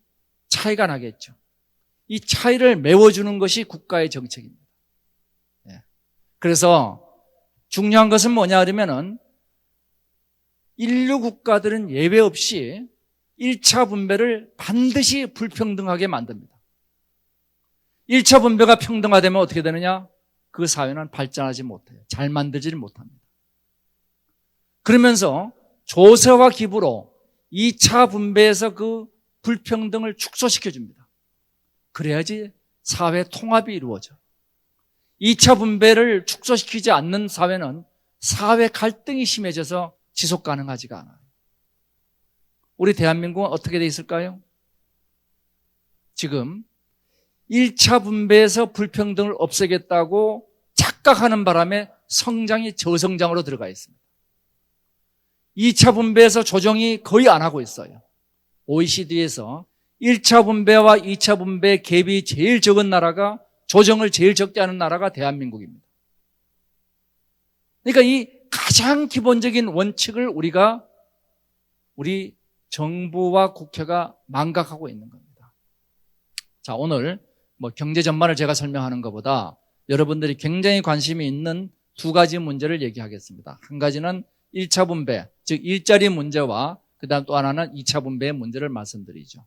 차이가 나겠죠. 이 차이를 메워주는 것이 국가의 정책입니다. 그래서 중요한 것은 뭐냐 그러면은 인류 국가들은 예외 없이 1차 분배를 반드시 불평등하게 만듭니다. 1차 분배가 평등화되면 어떻게 되느냐? 그 사회는 발전하지 못해요. 잘 만들지를 못합니다. 그러면서 조세와 기부로 2차 분배에서 그 불평등을 축소시켜줍니다. 그래야지 사회 통합이 이루어져. 2차 분배를 축소시키지 않는 사회는 사회 갈등이 심해져서 지속 가능하지가 않아요. 우리 대한민국은 어떻게 돼 있을까요? 지금 1차 분배에서 불평등을 없애겠다고 착각하는 바람에 성장이 저성장으로 들어가 있습니다. 2차 분배에서 조정이 거의 안 하고 있어요. OECD에서 1차 분배와 2차 분배 갭이 제일 적은 나라가 조정을 제일 적게 하는 나라가 대한민국입니다. 그러니까 이 가장 기본적인 원칙을 우리 정부와 국회가 망각하고 있는 겁니다. 자, 오늘 경제 전반을 제가 설명하는 것보다 여러분들이 굉장히 관심이 있는 두 가지 문제를 얘기하겠습니다. 한 가지는 1차 분배, 즉 일자리 문제와 그다음 또 하나는 2차 분배의 문제를 말씀드리죠.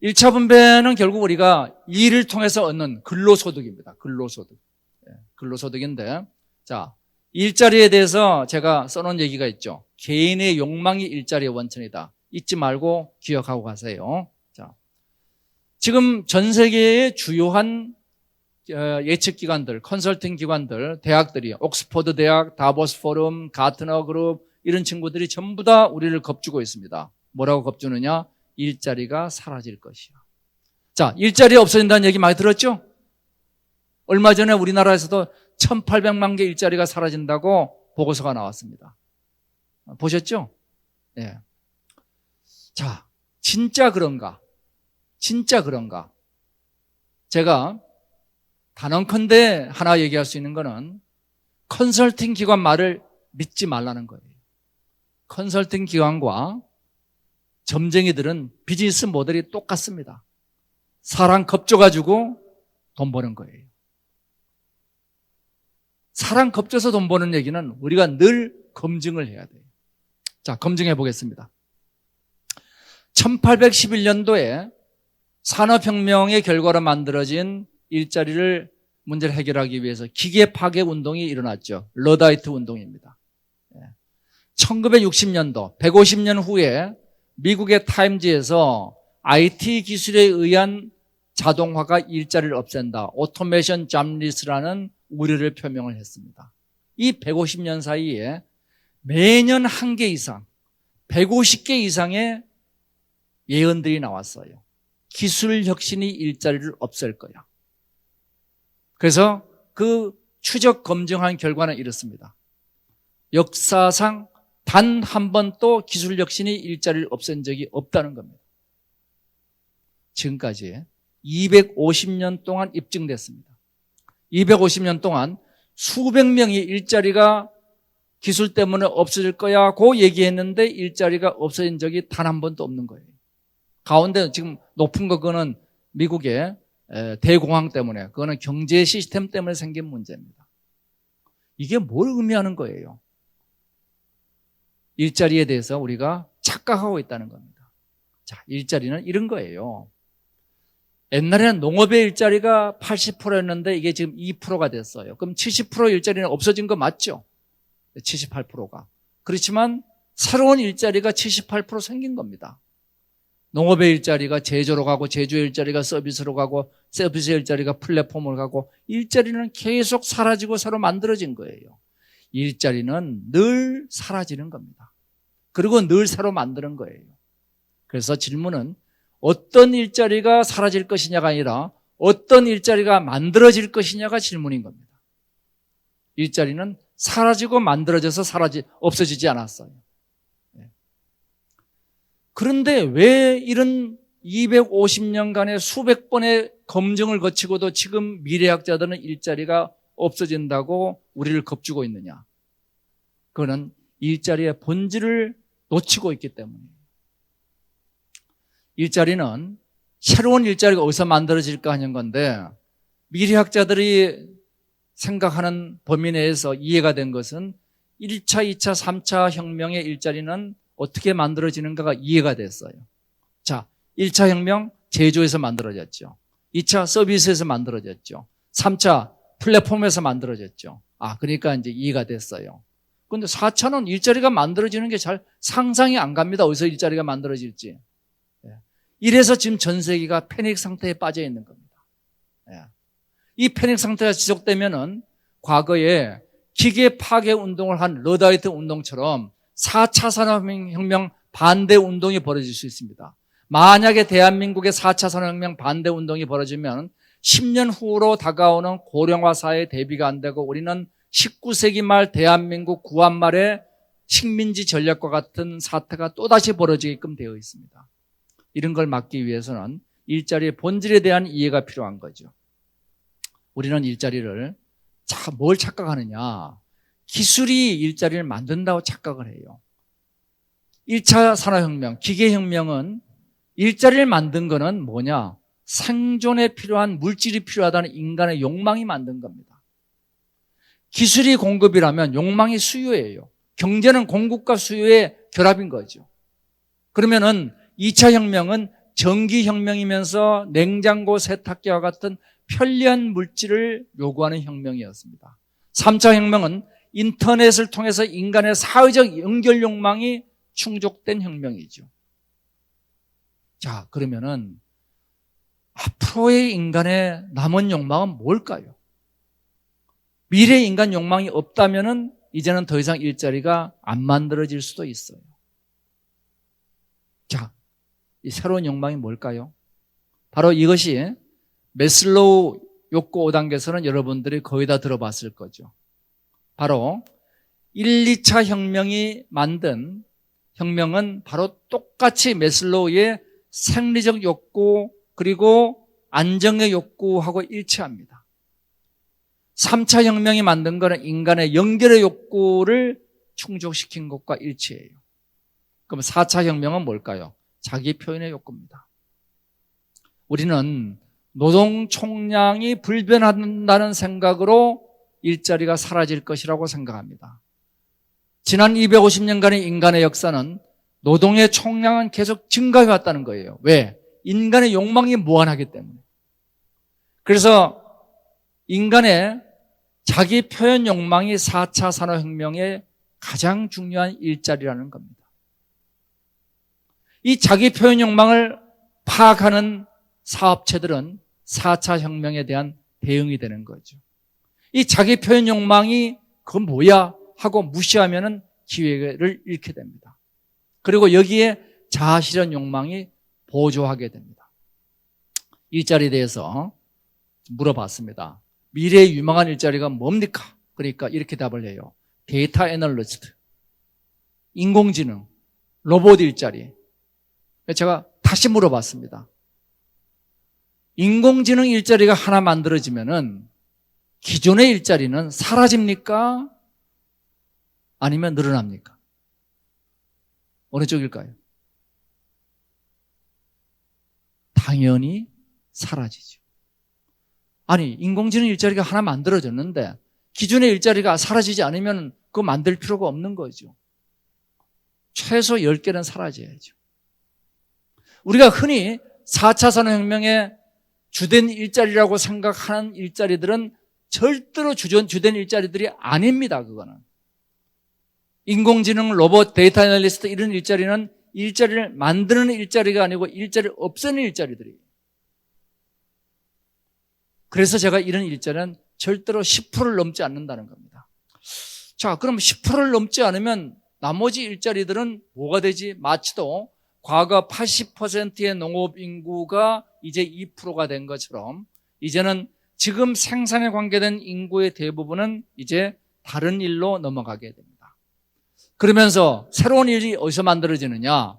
1차 분배는 결국 우리가 일을 통해서 얻는 근로소득입니다. 근로소득인데, 자, 일자리에 대해서 제가 써놓은 얘기가 있죠. 개인의 욕망이 일자리의 원천이다. 잊지 말고 기억하고 가세요. 자, 지금 전 세계의 주요한 예측기관들, 컨설팅 기관들, 대학들이 옥스퍼드 대학, 다보스 포럼, 가트너 그룹 이런 친구들이 전부 다 우리를 겁주고 있습니다. 뭐라고 겁주느냐? 일자리가 사라질 것이야. 자, 일자리 없어진다는 얘기 많이 들었죠? 얼마 전에 우리나라에서도 1,800만 개 일자리가 사라진다고 보고서가 나왔습니다. 보셨죠? 네. 자, 진짜 그런가? 제가 단언컨대 하나 얘기할 수 있는 거는 컨설팅 기관 말을 믿지 말라는 거예요. 컨설팅 기관과 점쟁이들은 비즈니스 모델이 똑같습니다. 사람 겁줘가지고 돈 버는 거예요. 사람 겁줘서 돈 버는 얘기는 우리가 늘 검증을 해야 돼요. 자, 검증해 보겠습니다. 1811년도에 산업혁명의 결과로 만들어진 일자리를 문제를 해결하기 위해서 기계 파괴 운동이 일어났죠. 러다이트 운동입니다. 1960년도 150년 후에 미국의 타임즈에서 IT 기술에 의한 자동화가 일자리를 없앤다. 오토메이션 잡리스라는 우려를 표명을 했습니다. 이 150년 사이에 매년 한 개 이상, 150개 이상의 예언들이 나왔어요. 기술 혁신이 일자리를 없앨 거야. 그래서 그 추적 검증한 결과는 이렇습니다. 역사상 단 한 번도 기술 혁신이 일자리를 없앤 적이 없다는 겁니다. 지금까지 250년 동안 입증됐습니다. 250년 동안 수백 명이 일자리가 기술 때문에 없어질 거야 고 얘기했는데 일자리가 없어진 적이 단 한 번도 없는 거예요. 가운데 지금 높은 거 그거는 미국의 대공황 때문에, 그거는 경제 시스템 때문에 생긴 문제입니다. 이게 뭘 의미하는 거예요? 일자리에 대해서 우리가 착각하고 있다는 겁니다. 자, 일자리는 이런 거예요. 옛날에는 농업의 일자리가 80%였는데 이게 지금 2%가 됐어요. 그럼 70% 일자리는 없어진 거 맞죠? 78%가. 그렇지만 새로운 일자리가 78% 생긴 겁니다. 농업의 일자리가 제조로 가고, 제조의 일자리가 서비스로 가고, 서비스의 일자리가 플랫폼으로 가고, 일자리는 계속 사라지고 새로 만들어진 거예요. 일자리는 늘 사라지는 겁니다. 그리고 늘 새로 만드는 거예요. 그래서 질문은 어떤 일자리가 사라질 것이냐가 아니라 어떤 일자리가 만들어질 것이냐가 질문인 겁니다. 일자리는 사라지고 만들어져서 없어지지 않았어요. 그런데 왜 이런 250년간의 수백 번의 검증을 거치고도 지금 미래학자들은 일자리가 없어진다고 우리를 겁주고 있느냐? 그거는 일자리의 본질을 놓치고 있기 때문이에요. 일자리는 새로운 일자리가 어디서 만들어질까 하는 건데, 미래학자들이 생각하는 범위 내에서 이해가 된 것은 1차, 2차, 3차 혁명의 일자리는 어떻게 만들어지는가가 이해가 됐어요. 자, 1차 혁명 제조에서 만들어졌죠. 2차 서비스에서 만들어졌죠. 3차 플랫폼에서 만들어졌죠. 그러니까 이제 이해가 됐어요. 그런데 4차는 일자리가 만들어지는 게 잘 상상이 안 갑니다. 어디서 일자리가 만들어질지. 이래서 지금 전 세계가 패닉 상태에 빠져 있는 겁니다. 이 패닉 상태가 지속되면은 과거에 기계 파괴 운동을 한 러다이트 운동처럼 4차 산업혁명 반대 운동이 벌어질 수 있습니다. 만약에 대한민국의 4차 산업혁명 반대 운동이 벌어지면 10년 후로 다가오는 고령화 사회에 대비가 안 되고 우리는 19세기 말 대한민국 구한 말의 식민지 전략과 같은 사태가 또다시 벌어지게끔 되어 있습니다. 이런 걸 막기 위해서는 일자리의 본질에 대한 이해가 필요한 거죠. 우리는 일자리를 뭘 착각하느냐? 기술이 일자리를 만든다고 착각을 해요. 1차 산업혁명, 기계혁명은 일자리를 만든 거는 뭐냐? 생존에 필요한 물질이 필요하다는 인간의 욕망이 만든 겁니다. 기술이 공급이라면 욕망이 수요예요. 경제는 공급과 수요의 결합인 거죠. 그러면은 2차 혁명은 전기혁명이면서 냉장고, 세탁기와 같은 편리한 물질을 요구하는 혁명이었습니다. 3차 혁명은 인터넷을 통해서 인간의 사회적 연결 욕망이 충족된 혁명이죠. 자, 그러면은 앞으로의 인간의 남은 욕망은 뭘까요? 미래의 인간 욕망이 없다면은 이제는 더 이상 일자리가 안 만들어질 수도 있어요. 자, 이 새로운 욕망이 뭘까요? 바로 이것이 매슬로우 욕구 5단계에서는 여러분들이 거의 다 들어봤을 거죠. 바로 1, 2차 혁명이 만든 혁명은 바로 똑같이 매슬로우의 생리적 욕구 그리고 안정의 욕구하고 일치합니다. 3차 혁명이 만든 것은 인간의 연결의 욕구를 충족시킨 것과 일치해요. 그럼 4차 혁명은 뭘까요? 자기 표현의 욕구입니다. 우리는 노동 총량이 불변한다는 생각으로 일자리가 사라질 것이라고 생각합니다. 지난 250년간의 인간의 역사는 노동의 총량은 계속 증가해 왔다는 거예요. 왜? 인간의 욕망이 무한하기 때문에. 그래서 인간의 자기 표현 욕망이 4차 산업혁명의 가장 중요한 일자리라는 겁니다. 이 자기 표현 욕망을 파악하는 사업체들은 4차 혁명에 대한 대응이 되는 거죠. 이 자기 표현 욕망이 그건 뭐야 하고 무시하면 기회를 잃게 됩니다. 그리고 여기에 자아실현 욕망이 보조하게 됩니다. 일자리에 대해서 물어봤습니다. 미래의 유망한 일자리가 뭡니까? 그러니까 이렇게 답을 해요. 데이터 애널리스트, 인공지능, 로봇 일자리. 제가 다시 물어봤습니다. 인공지능 일자리가 하나 만들어지면은 기존의 일자리는 사라집니까? 아니면 늘어납니까? 어느 쪽일까요? 당연히 사라지죠. 아니, 인공지능 일자리가 하나 만들어졌는데 기존의 일자리가 사라지지 않으면 그거 만들 필요가 없는 거죠. 최소 10개는 사라져야죠. 우리가 흔히 4차 산업혁명의 주된 일자리라고 생각하는 일자리들은 절대로 주된 일자리들이 아닙니다. 그거는. 인공지능, 로봇, 데이터 애널리스트 이런 일자리는 일자리를 만드는 일자리가 아니고 일자리를 없애는 일자리들이에요. 그래서 제가 이런 일자리는 절대로 10%를 넘지 않는다는 겁니다. 자, 그럼 10%를 넘지 않으면 나머지 일자리들은 뭐가 되지? 마치도 과거 80%의 농업 인구가 이제 2%가 된 것처럼 이제는 지금 생산에 관계된 인구의 대부분은 이제 다른 일로 넘어가게 됩니다. 그러면서 새로운 일이 어디서 만들어지느냐?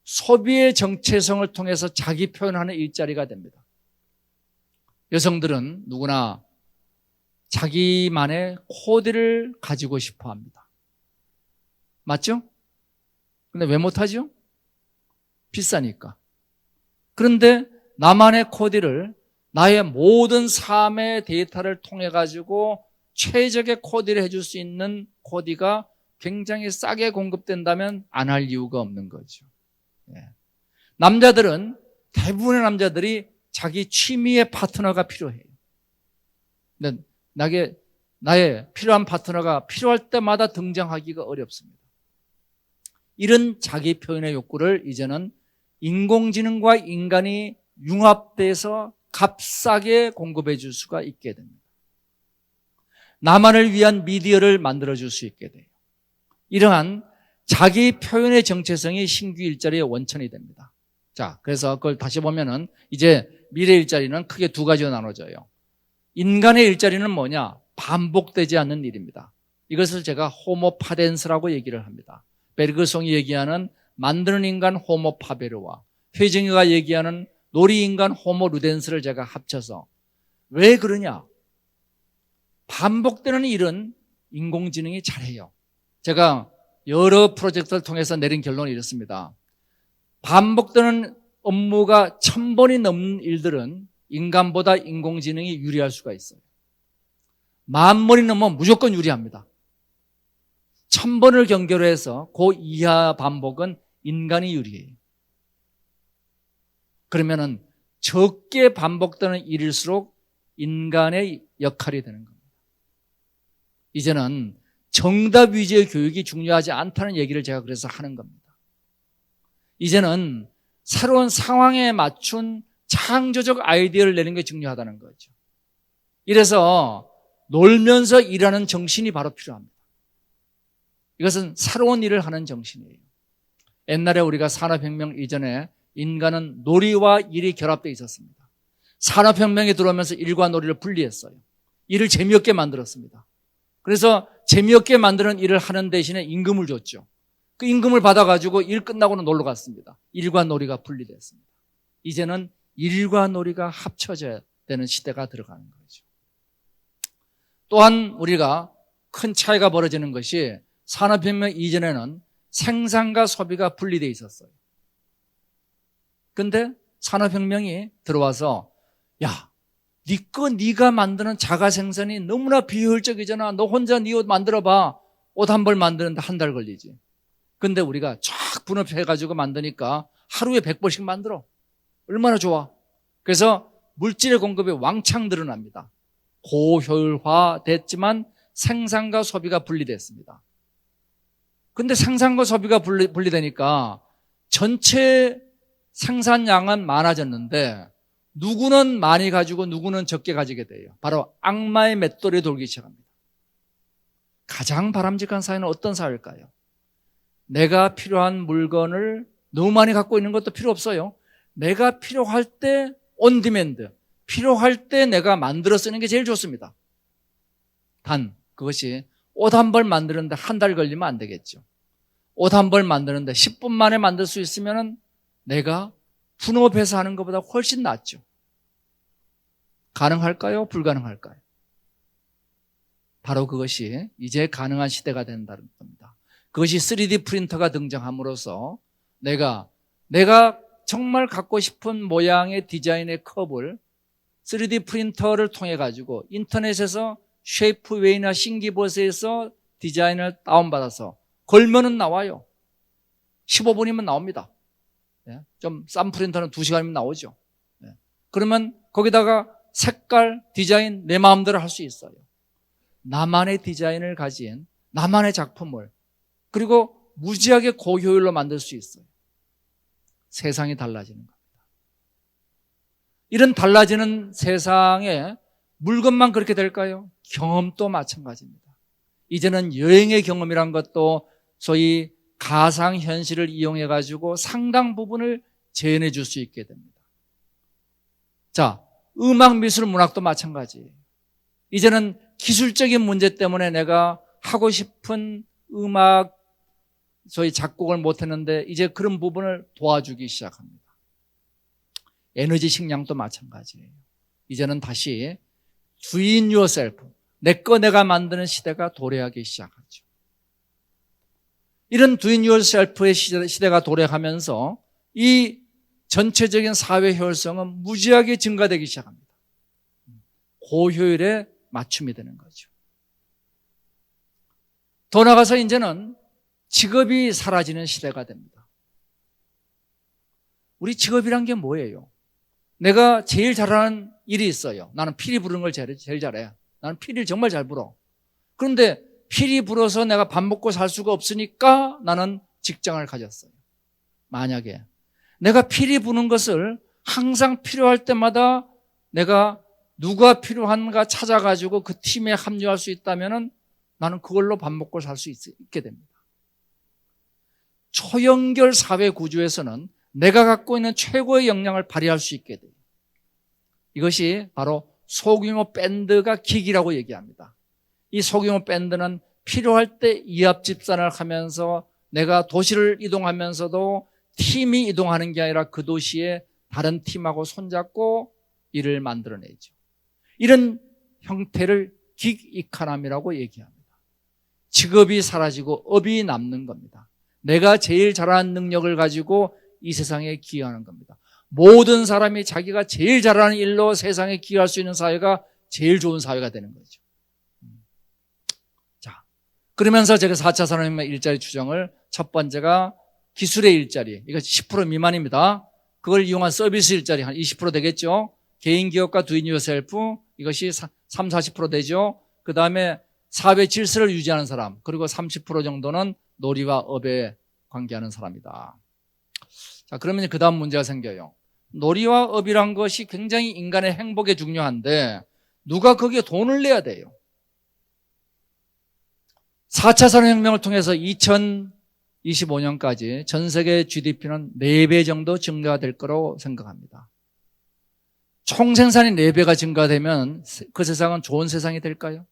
소비의 정체성을 통해서 자기 표현하는 일자리가 됩니다. 여성들은 누구나 자기만의 코디를 가지고 싶어 합니다. 맞죠? 근데 왜 못하죠? 비싸니까. 그런데 나만의 코디를, 나의 모든 삶의 데이터를 통해 가지고 최적의 코디를 해줄 수 있는 코디가 굉장히 싸게 공급된다면 안 할 이유가 없는 거죠. 남자들은, 대부분의 남자들이 자기 취미의 파트너가 필요해요. 근데 나의 필요한 파트너가 필요할 때마다 등장하기가 어렵습니다. 이런 자기 표현의 욕구를 이제는 인공지능과 인간이 융합돼서 값싸게 공급해 줄 수가 있게 됩니다. 나만을 위한 미디어를 만들어 줄 수 있게 돼요. 이러한 자기 표현의 정체성이 신규 일자리의 원천이 됩니다. 자, 그래서 그걸 다시 보면은 이제 미래 일자리는 크게 두 가지로 나눠져요. 인간의 일자리는 뭐냐? 반복되지 않는 일입니다. 이것을 제가 호모 파덴스라고 얘기를 합니다. 베르그송이 얘기하는 만드는 인간 호모 파베르와 회정이가 얘기하는 놀이 인간 호모 루덴스를 제가 합쳐서, 왜 그러냐? 반복되는 일은 인공지능이 잘해요. 제가 여러 프로젝트를 통해서 내린 결론이 이렇습니다. 반복되는 업무가 1000번이 넘는 일들은 인간보다 인공지능이 유리할 수가 있어요. 10,000번이 넘으면 무조건 유리합니다. 1000번을 경계로 해서 그 이하 반복은 인간이 유리해요. 그러면은 적게 반복되는 일일수록 인간의 역할이 되는 겁니다. 이제는 정답 위주의 교육이 중요하지 않다는 얘기를 제가 그래서 하는 겁니다. 이제는 새로운 상황에 맞춘 창조적 아이디어를 내는 게 중요하다는 거죠. 이래서 놀면서 일하는 정신이 바로 필요합니다. 이것은 새로운 일을 하는 정신이에요. 옛날에 우리가 산업혁명 이전에 인간은 놀이와 일이 결합되어 있었습니다. 산업혁명이 들어오면서 일과 놀이를 분리했어요. 일을 재미없게 만들었습니다. 그래서 재미없게 만드는 일을 하는 대신에 임금을 줬죠. 그 임금을 받아가지고 일 끝나고는 놀러 갔습니다. 일과 놀이가 분리됐습니다. 이제는 일과 놀이가 합쳐져야 되는 시대가 들어가는 거죠. 또한 우리가 큰 차이가 벌어지는 것이, 산업혁명 이전에는 생산과 소비가 분리되어 있었어요. 근데 산업혁명이 들어와서, 야, 네가 만드는 자가 생산이 너무나 비효율적이잖아. 너 혼자 네 옷 만들어봐. 옷 한 벌 만드는데 한 달 걸리지. 근데 우리가 쫙 분업해가지고 만드니까 하루에 100벌씩 만들어. 얼마나 좋아. 그래서 물질의 공급이 왕창 늘어납니다. 고효율화 됐지만 생산과 소비가 분리됐습니다. 근데 생산과 소비가 분리되니까 전체 생산량은 많아졌는데 누구는 많이 가지고 누구는 적게 가지게 돼요. 바로 악마의 맷돌이 돌기 시작합니다. 가장 바람직한 사회는 어떤 사회일까요? 내가 필요한 물건을 너무 많이 갖고 있는 것도 필요 없어요. 내가 필요할 때 온디맨드, 필요할 때 내가 만들어 쓰는 게 제일 좋습니다. 단 그것이 옷 한 벌 만드는데 한 달 걸리면 안 되겠죠. 옷 한 벌 만드는데 10분 만에 만들 수 있으면 내가 분업해서 하는 것보다 훨씬 낫죠. 가능할까요? 불가능할까요? 바로 그것이 이제 가능한 시대가 된다는 겁니다. 그것이 3D 프린터가 등장함으로써 내가 정말 갖고 싶은 모양의 디자인의 컵을 3D 프린터를 통해 가지고 인터넷에서 쉐이프웨이나 싱기버스에서 디자인을 다운받아서 걸면은 나와요. 15분이면 나옵니다. 좀 싼 프린터는 2시간이면 나오죠. 그러면 거기다가 색깔, 디자인 내 마음대로 할 수 있어요. 나만의 디자인을 가진 나만의 작품을, 그리고 무지하게 고효율로 만들 수 있어요. 세상이 달라지는 겁니다. 이런 달라지는 세상에 물건만 그렇게 될까요? 경험도 마찬가지입니다. 이제는 여행의 경험이란 것도 소위 가상현실을 이용해 가지고 상당 부분을 재현해 줄 수 있게 됩니다. 자, 음악, 미술, 문학도 마찬가지예요. 이제는 기술적인 문제 때문에 내가 하고 싶은 음악 소위 작곡을 못했는데 이제 그런 부분을 도와주기 시작합니다. 에너지 식량도 마찬가지예요. 이제는 다시 do it yourself, 내 거 내가 만드는 시대가 도래하기 시작하죠. 이런 do it yourself의 시대가 도래하면서 이 전체적인 사회 효율성은 무지하게 증가되기 시작합니다. 고효율에 맞춤이 되는 거죠. 더 나아가서 이제는 직업이 사라지는 시대가 됩니다. 우리 직업이란 게 뭐예요? 내가 제일 잘하는 일이 있어요. 나는 피리 부르는 걸 제일 잘해. 나는 피리를 정말 잘 불어. 그런데 피리 불어서 내가 밥 먹고 살 수가 없으니까 나는 직장을 가졌어요. 만약에 내가 피리 부는 것을 항상 필요할 때마다 내가 누가 필요한가 찾아가지고 그 팀에 합류할 수 있다면 나는 그걸로 밥 먹고 살 수 있게 됩니다. 초연결 사회 구조에서는 내가 갖고 있는 최고의 역량을 발휘할 수 있게 돼요. 이것이 바로 소규모 밴드가 기기라고 얘기합니다. 이 소규모 밴드는 필요할 때 이합 집산을 하면서 내가 도시를 이동하면서도 팀이 이동하는 게 아니라 그 도시에 다른 팀하고 손잡고 일을 만들어내죠. 이런 형태를 긱 이코노미라고 얘기합니다. 직업이 사라지고 업이 남는 겁니다. 내가 제일 잘하는 능력을 가지고 이 세상에 기여하는 겁니다. 모든 사람이 자기가 제일 잘하는 일로 세상에 기여할 수 있는 사회가 제일 좋은 사회가 되는 거죠. 자, 그러면서 제가 4차 산업혁명 일자리 추정을 첫 번째가 기술의 일자리, 이거 10% 미만입니다. 그걸 이용한 서비스 일자리 한 20% 되겠죠. 개인 기업과 do it yourself, 이것이 3, 40% 되죠. 그 다음에 사회 질서를 유지하는 사람, 그리고 30% 정도는 놀이와 업에 관계하는 사람이다. 자, 그러면 그 다음 문제가 생겨요. 놀이와 업이란 것이 굉장히 인간의 행복에 중요한데 누가 거기에 돈을 내야 돼요. 4차 산업혁명을 통해서 2025년까지 전 세계 GDP는 4배 정도 증가가 될 거라고 생각합니다. 총 생산이 4배가 증가되면 그 세상은 좋은 세상이 될까요?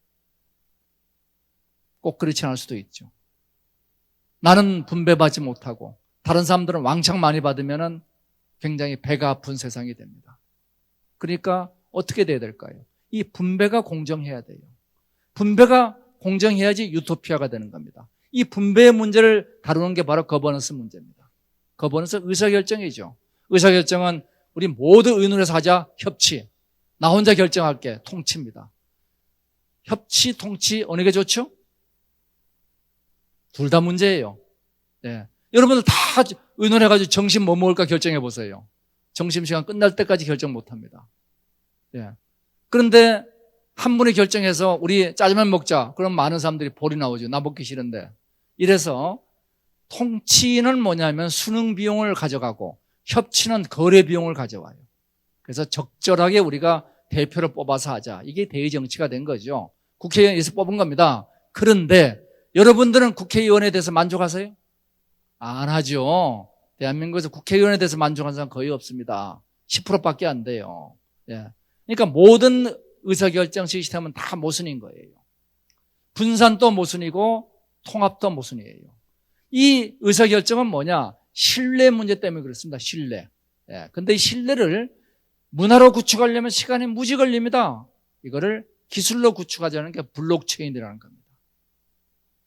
꼭 그렇지 않을 수도 있죠. 나는 분배받지 못하고 다른 사람들은 왕창 많이 받으면 굉장히 배가 아픈 세상이 됩니다. 그러니까 어떻게 돼야 될까요? 이 분배가 공정해야 돼요. 분배가 공정해야지 유토피아가 되는 겁니다. 이 분배의 문제를 다루는 게 바로 거버넌스 문제입니다. 거버넌스 의사결정이죠. 의사결정은 우리 모두 의논해서 하자. 협치. 나 혼자 결정할게. 통치입니다. 협치, 통치 어느 게 좋죠? 둘 다 문제예요. 네. 여러분들 다 의논해가지고 점심 뭐 먹을까 결정해 보세요. 점심시간 끝날 때까지 결정 못합니다. 네. 그런데 한 분이 결정해서 우리 짜장면 먹자. 그럼 많은 사람들이 볼이 나오죠. 나 먹기 싫은데. 이래서 통치는 뭐냐면 수능 비용을 가져가고 협치는 거래 비용을 가져와요. 그래서 적절하게 우리가 대표를 뽑아서 하자. 이게 대의정치가 된 거죠. 국회의원에서 뽑은 겁니다. 그런데 여러분들은 국회의원에 대해서 만족하세요? 안 하죠. 대한민국에서 국회의원에 대해서 만족하는 사람 거의 없습니다. 10%밖에 안 돼요. 예. 그러니까 모든 의사결정 시스템은 다 모순인 거예요. 분산도 모순이고 통합도 모순이에요. 이 의사결정은 뭐냐? 신뢰 문제 때문에 그렇습니다. 신뢰. 예. 근데 이 신뢰를 문화로 구축하려면 시간이 무지 걸립니다. 이거를 기술로 구축하자는 게 블록체인이라는 겁니다.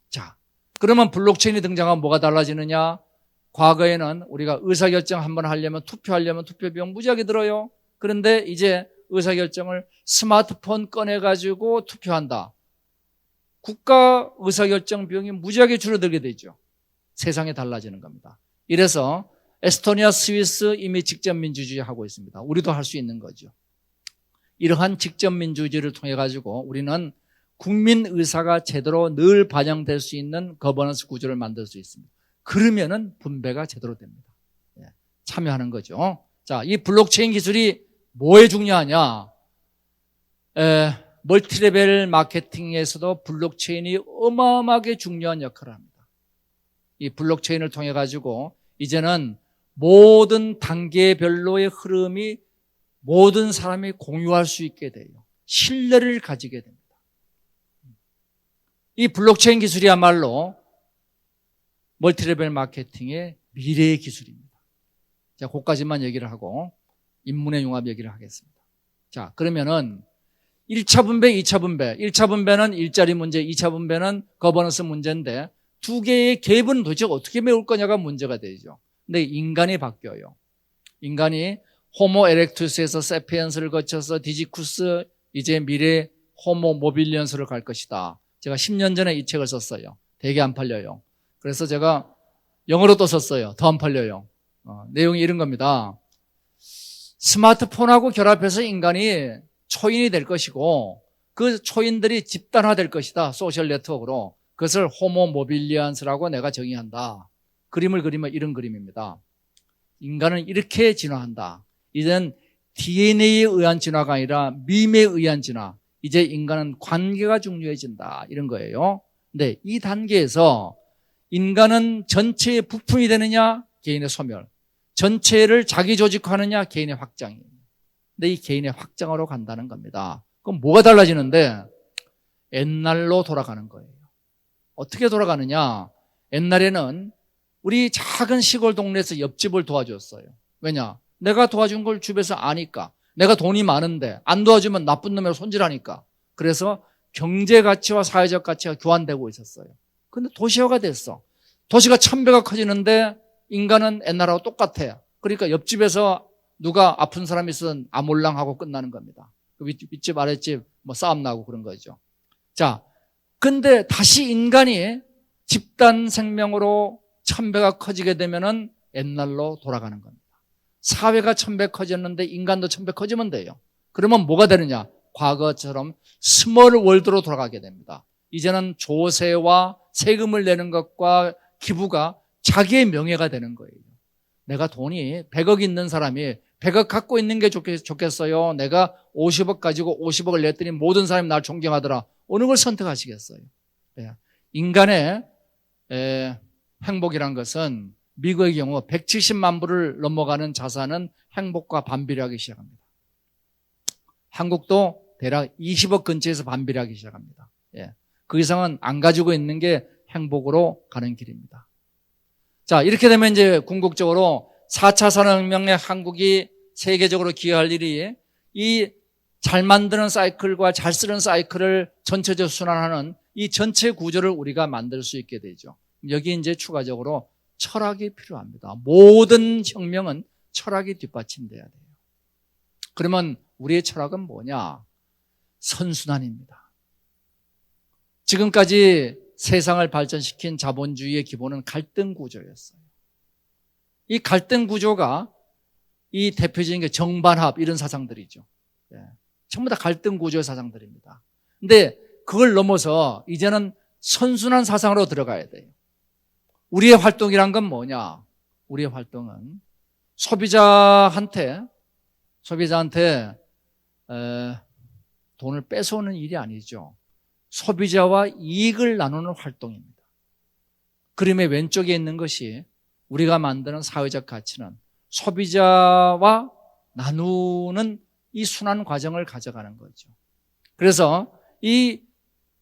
자, 그러면 블록체인이 등장하면 뭐가 달라지느냐? 과거에는 우리가 의사결정 한번 하려면 투표하려면 투표 비용 무지하게 들어요. 그런데 이제 의사결정을 스마트폰 꺼내가지고 투표한다. 국가 의사결정 비용이 무지하게 줄어들게 되죠. 세상이 달라지는 겁니다. 이래서 에스토니아, 스위스 이미 직접민주주의 하고 있습니다. 우리도 할 수 있는 거죠. 이러한 직접민주주의를 통해 가지고 우리는 국민 의사가 제대로 늘 반영될 수 있는 거버넌스 구조를 만들 수 있습니다. 그러면은 분배가 제대로 됩니다. 참여하는 거죠. 자, 이 블록체인 기술이 뭐에 중요하냐? 멀티레벨 마케팅에서도 블록체인이 어마어마하게 중요한 역할을 합니다. 이 블록체인을 통해 가지고 이제는 모든 단계별로의 흐름이 모든 사람이 공유할 수 있게 돼요. 신뢰를 가지게 됩니다. 이 블록체인 기술이야말로 멀티레벨 마케팅의 미래의 기술입니다. 자, 그까지만 얘기를 하고 인문의 융합 얘기를 하겠습니다. 자, 그러면은 1차 분배, 2차 분배. 1차 분배는 일자리 문제, 2차 분배는 거버넌스 문제인데 두 개의 갭은 도대체 어떻게 메울 거냐가 문제가 되죠. 근데 인간이 바뀌어요. 인간이 호모 에렉투스에서 세피엔스를 거쳐서 디지쿠스, 이제 미래 호모 모빌리언스를 갈 것이다. 제가 10년 전에 이 책을 썼어요. 되게 안 팔려요. 그래서 제가 영어로 또 썼어요. 더 안 팔려요. 내용이 이런 겁니다. 스마트폰하고 결합해서 인간이 초인이 될 것이고 그 초인들이 집단화될 것이다. 소셜 네트워크로. 그것을 호모 모빌리언스라고 내가 정의한다. 그림을 그리면 이런 그림입니다. 인간은 이렇게 진화한다. 이제는 DNA에 의한 진화가 아니라 밈에 의한 진화. 이제 인간은 관계가 중요해진다. 이런 거예요. 근데 이 단계에서 인간은 전체의 부품이 되느냐? 개인의 소멸. 전체를 자기 조직화하느냐? 개인의 확장이에요. 근데 이 개인의 확장으로 간다는 겁니다. 그럼 뭐가 달라지는데? 옛날로 돌아가는 거예요. 어떻게 돌아가느냐? 옛날에는 우리 작은 시골 동네에서 옆집을 도와줬어요. 왜냐? 내가 도와준 걸 주변에서 아니까. 내가 돈이 많은데 안 도와주면 나쁜 놈이라고 손질하니까. 그래서 경제 가치와 사회적 가치가 교환되고 있었어요. 근데 도시화가 됐어. 도시가 1000배가 커지는데 인간은 옛날하고 똑같아요. 그러니까 옆집에서 누가 아픈 사람이 있으면 아몰랑하고 끝나는 겁니다. 윗집 아랫집 뭐 싸움 나고 그런 거죠. 자, 근데 다시 인간이 집단 생명으로 1000배가 커지게 되면은 옛날로 돌아가는 겁니다. 사회가 1000배 커졌는데 인간도 1000배 커지면 돼요. 그러면 뭐가 되느냐? 과거처럼 스몰 월드로 돌아가게 됩니다. 이제는 조세와 세금을 내는 것과 기부가 자기의 명예가 되는 거예요. 내가 돈이 100억 있는 사람이 100억 갖고 있는 게 좋겠어요. 내가 50억 가지고 50억을 냈더니 모든 사람이 날 존경하더라. 어느 걸 선택하시겠어요? 인간의 행복이란 것은 미국의 경우 170만 불을 넘어가는 자산은 행복과 반비례하기 시작합니다. 한국도 대략 20억 근처에서 반비례하기 시작합니다. 그 이상은 안 가지고 있는 게 행복으로 가는 길입니다. 자, 이렇게 되면 이제 궁극적으로 4차 산업혁명에 한국이 세계적으로 기여할 일이 이 잘 만드는 사이클과 잘 쓰는 사이클을 전체적으로 순환하는 이 전체 구조를 우리가 만들 수 있게 되죠. 여기 이제 추가적으로 철학이 필요합니다. 모든 혁명은 철학이 뒷받침돼야 돼요. 그러면 우리의 철학은 뭐냐? 선순환입니다. 지금까지 세상을 발전시킨 자본주의의 기본은 갈등 구조였어요. 이 갈등 구조가 이 대표적인 게 정반합 이런 사상들이죠. 전부 다 갈등 구조의 사상들입니다. 근데 그걸 넘어서 이제는 선순환 사상으로 들어가야 돼요. 우리의 활동이란 건 뭐냐? 우리의 활동은 소비자한테 돈을 뺏어오는 일이 아니죠. 소비자와 이익을 나누는 활동입니다. 그림의 왼쪽에 있는 것이 우리가 만드는 사회적 가치는 소비자와 나누는 이 순환 과정을 가져가는 거죠. 그래서 이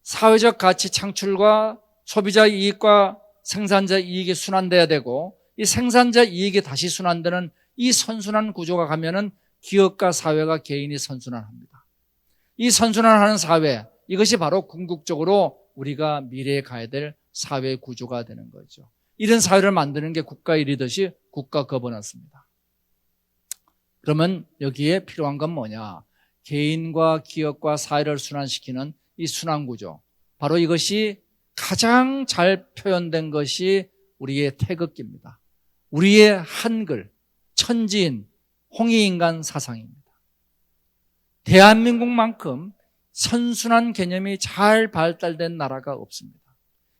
사회적 가치 창출과 소비자 이익과 생산자 이익이 순환돼야 되고 이 생산자 이익이 다시 순환되는 이 선순환 구조가 가면은 기업과 사회가 개인이 선순환합니다. 이 선순환하는 사회, 이것이 바로 궁극적으로 우리가 미래에 가야 될 사회 구조가 되는 거죠. 이런 사회를 만드는 게 국가의 리더십, 국가 거버넌스입니다. 그러면 여기에 필요한 건 뭐냐? 개인과 기업과 사회를 순환시키는 이 순환 구조. 바로 이것이 가장 잘 표현된 것이 우리의 태극기입니다. 우리의 한글, 천지인, 홍익인간 사상입니다. 대한민국만큼 선순환 개념이 잘 발달된 나라가 없습니다.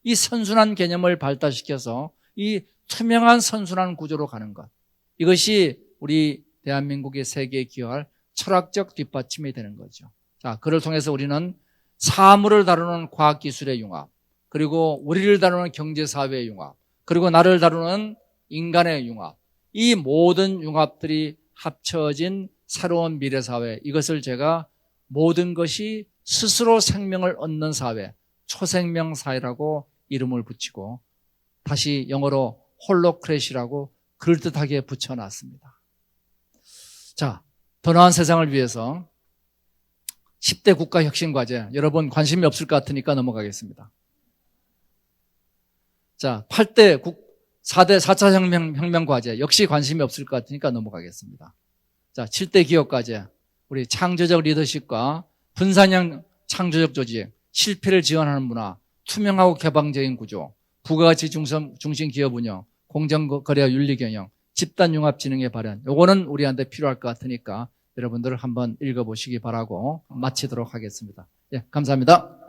이 선순환 개념을 발달시켜서 이 투명한 선순환 구조로 가는 것, 이것이 우리 대한민국의 세계에 기여할 철학적 뒷받침이 되는 거죠. 자, 그를 통해서 우리는 사물을 다루는 과학기술의 융합, 그리고 우리를 다루는 경제사회의 융합, 그리고 나를 다루는 인간의 융합, 이 모든 융합들이 합쳐진 새로운 미래사회, 이것을 제가 모든 것이 스스로 생명을 얻는 사회, 초생명사회라고 이름을 붙이고 다시 영어로 홀로크래시라고 그럴듯하게 붙여놨습니다. 자, 더 나은 세상을 위해서 10대 국가혁신과제, 여러분 관심이 없을 것 같으니까 넘어가겠습니다. 자, 4대 4차 혁명 과제, 역시 관심이 없을 것 같으니까 넘어가겠습니다. 자, 7대 기업과제, 우리 창조적 리더십과 분산형 창조적 조직, 실패를 지원하는 문화, 투명하고 개방적인 구조, 부가가치 중심 기업 운영, 공정거래와 윤리경영, 집단융합지능의 발현, 요거는 우리한테 필요할 것 같으니까 여러분들 한번 읽어보시기 바라고 마치도록 하겠습니다. 예, 감사합니다.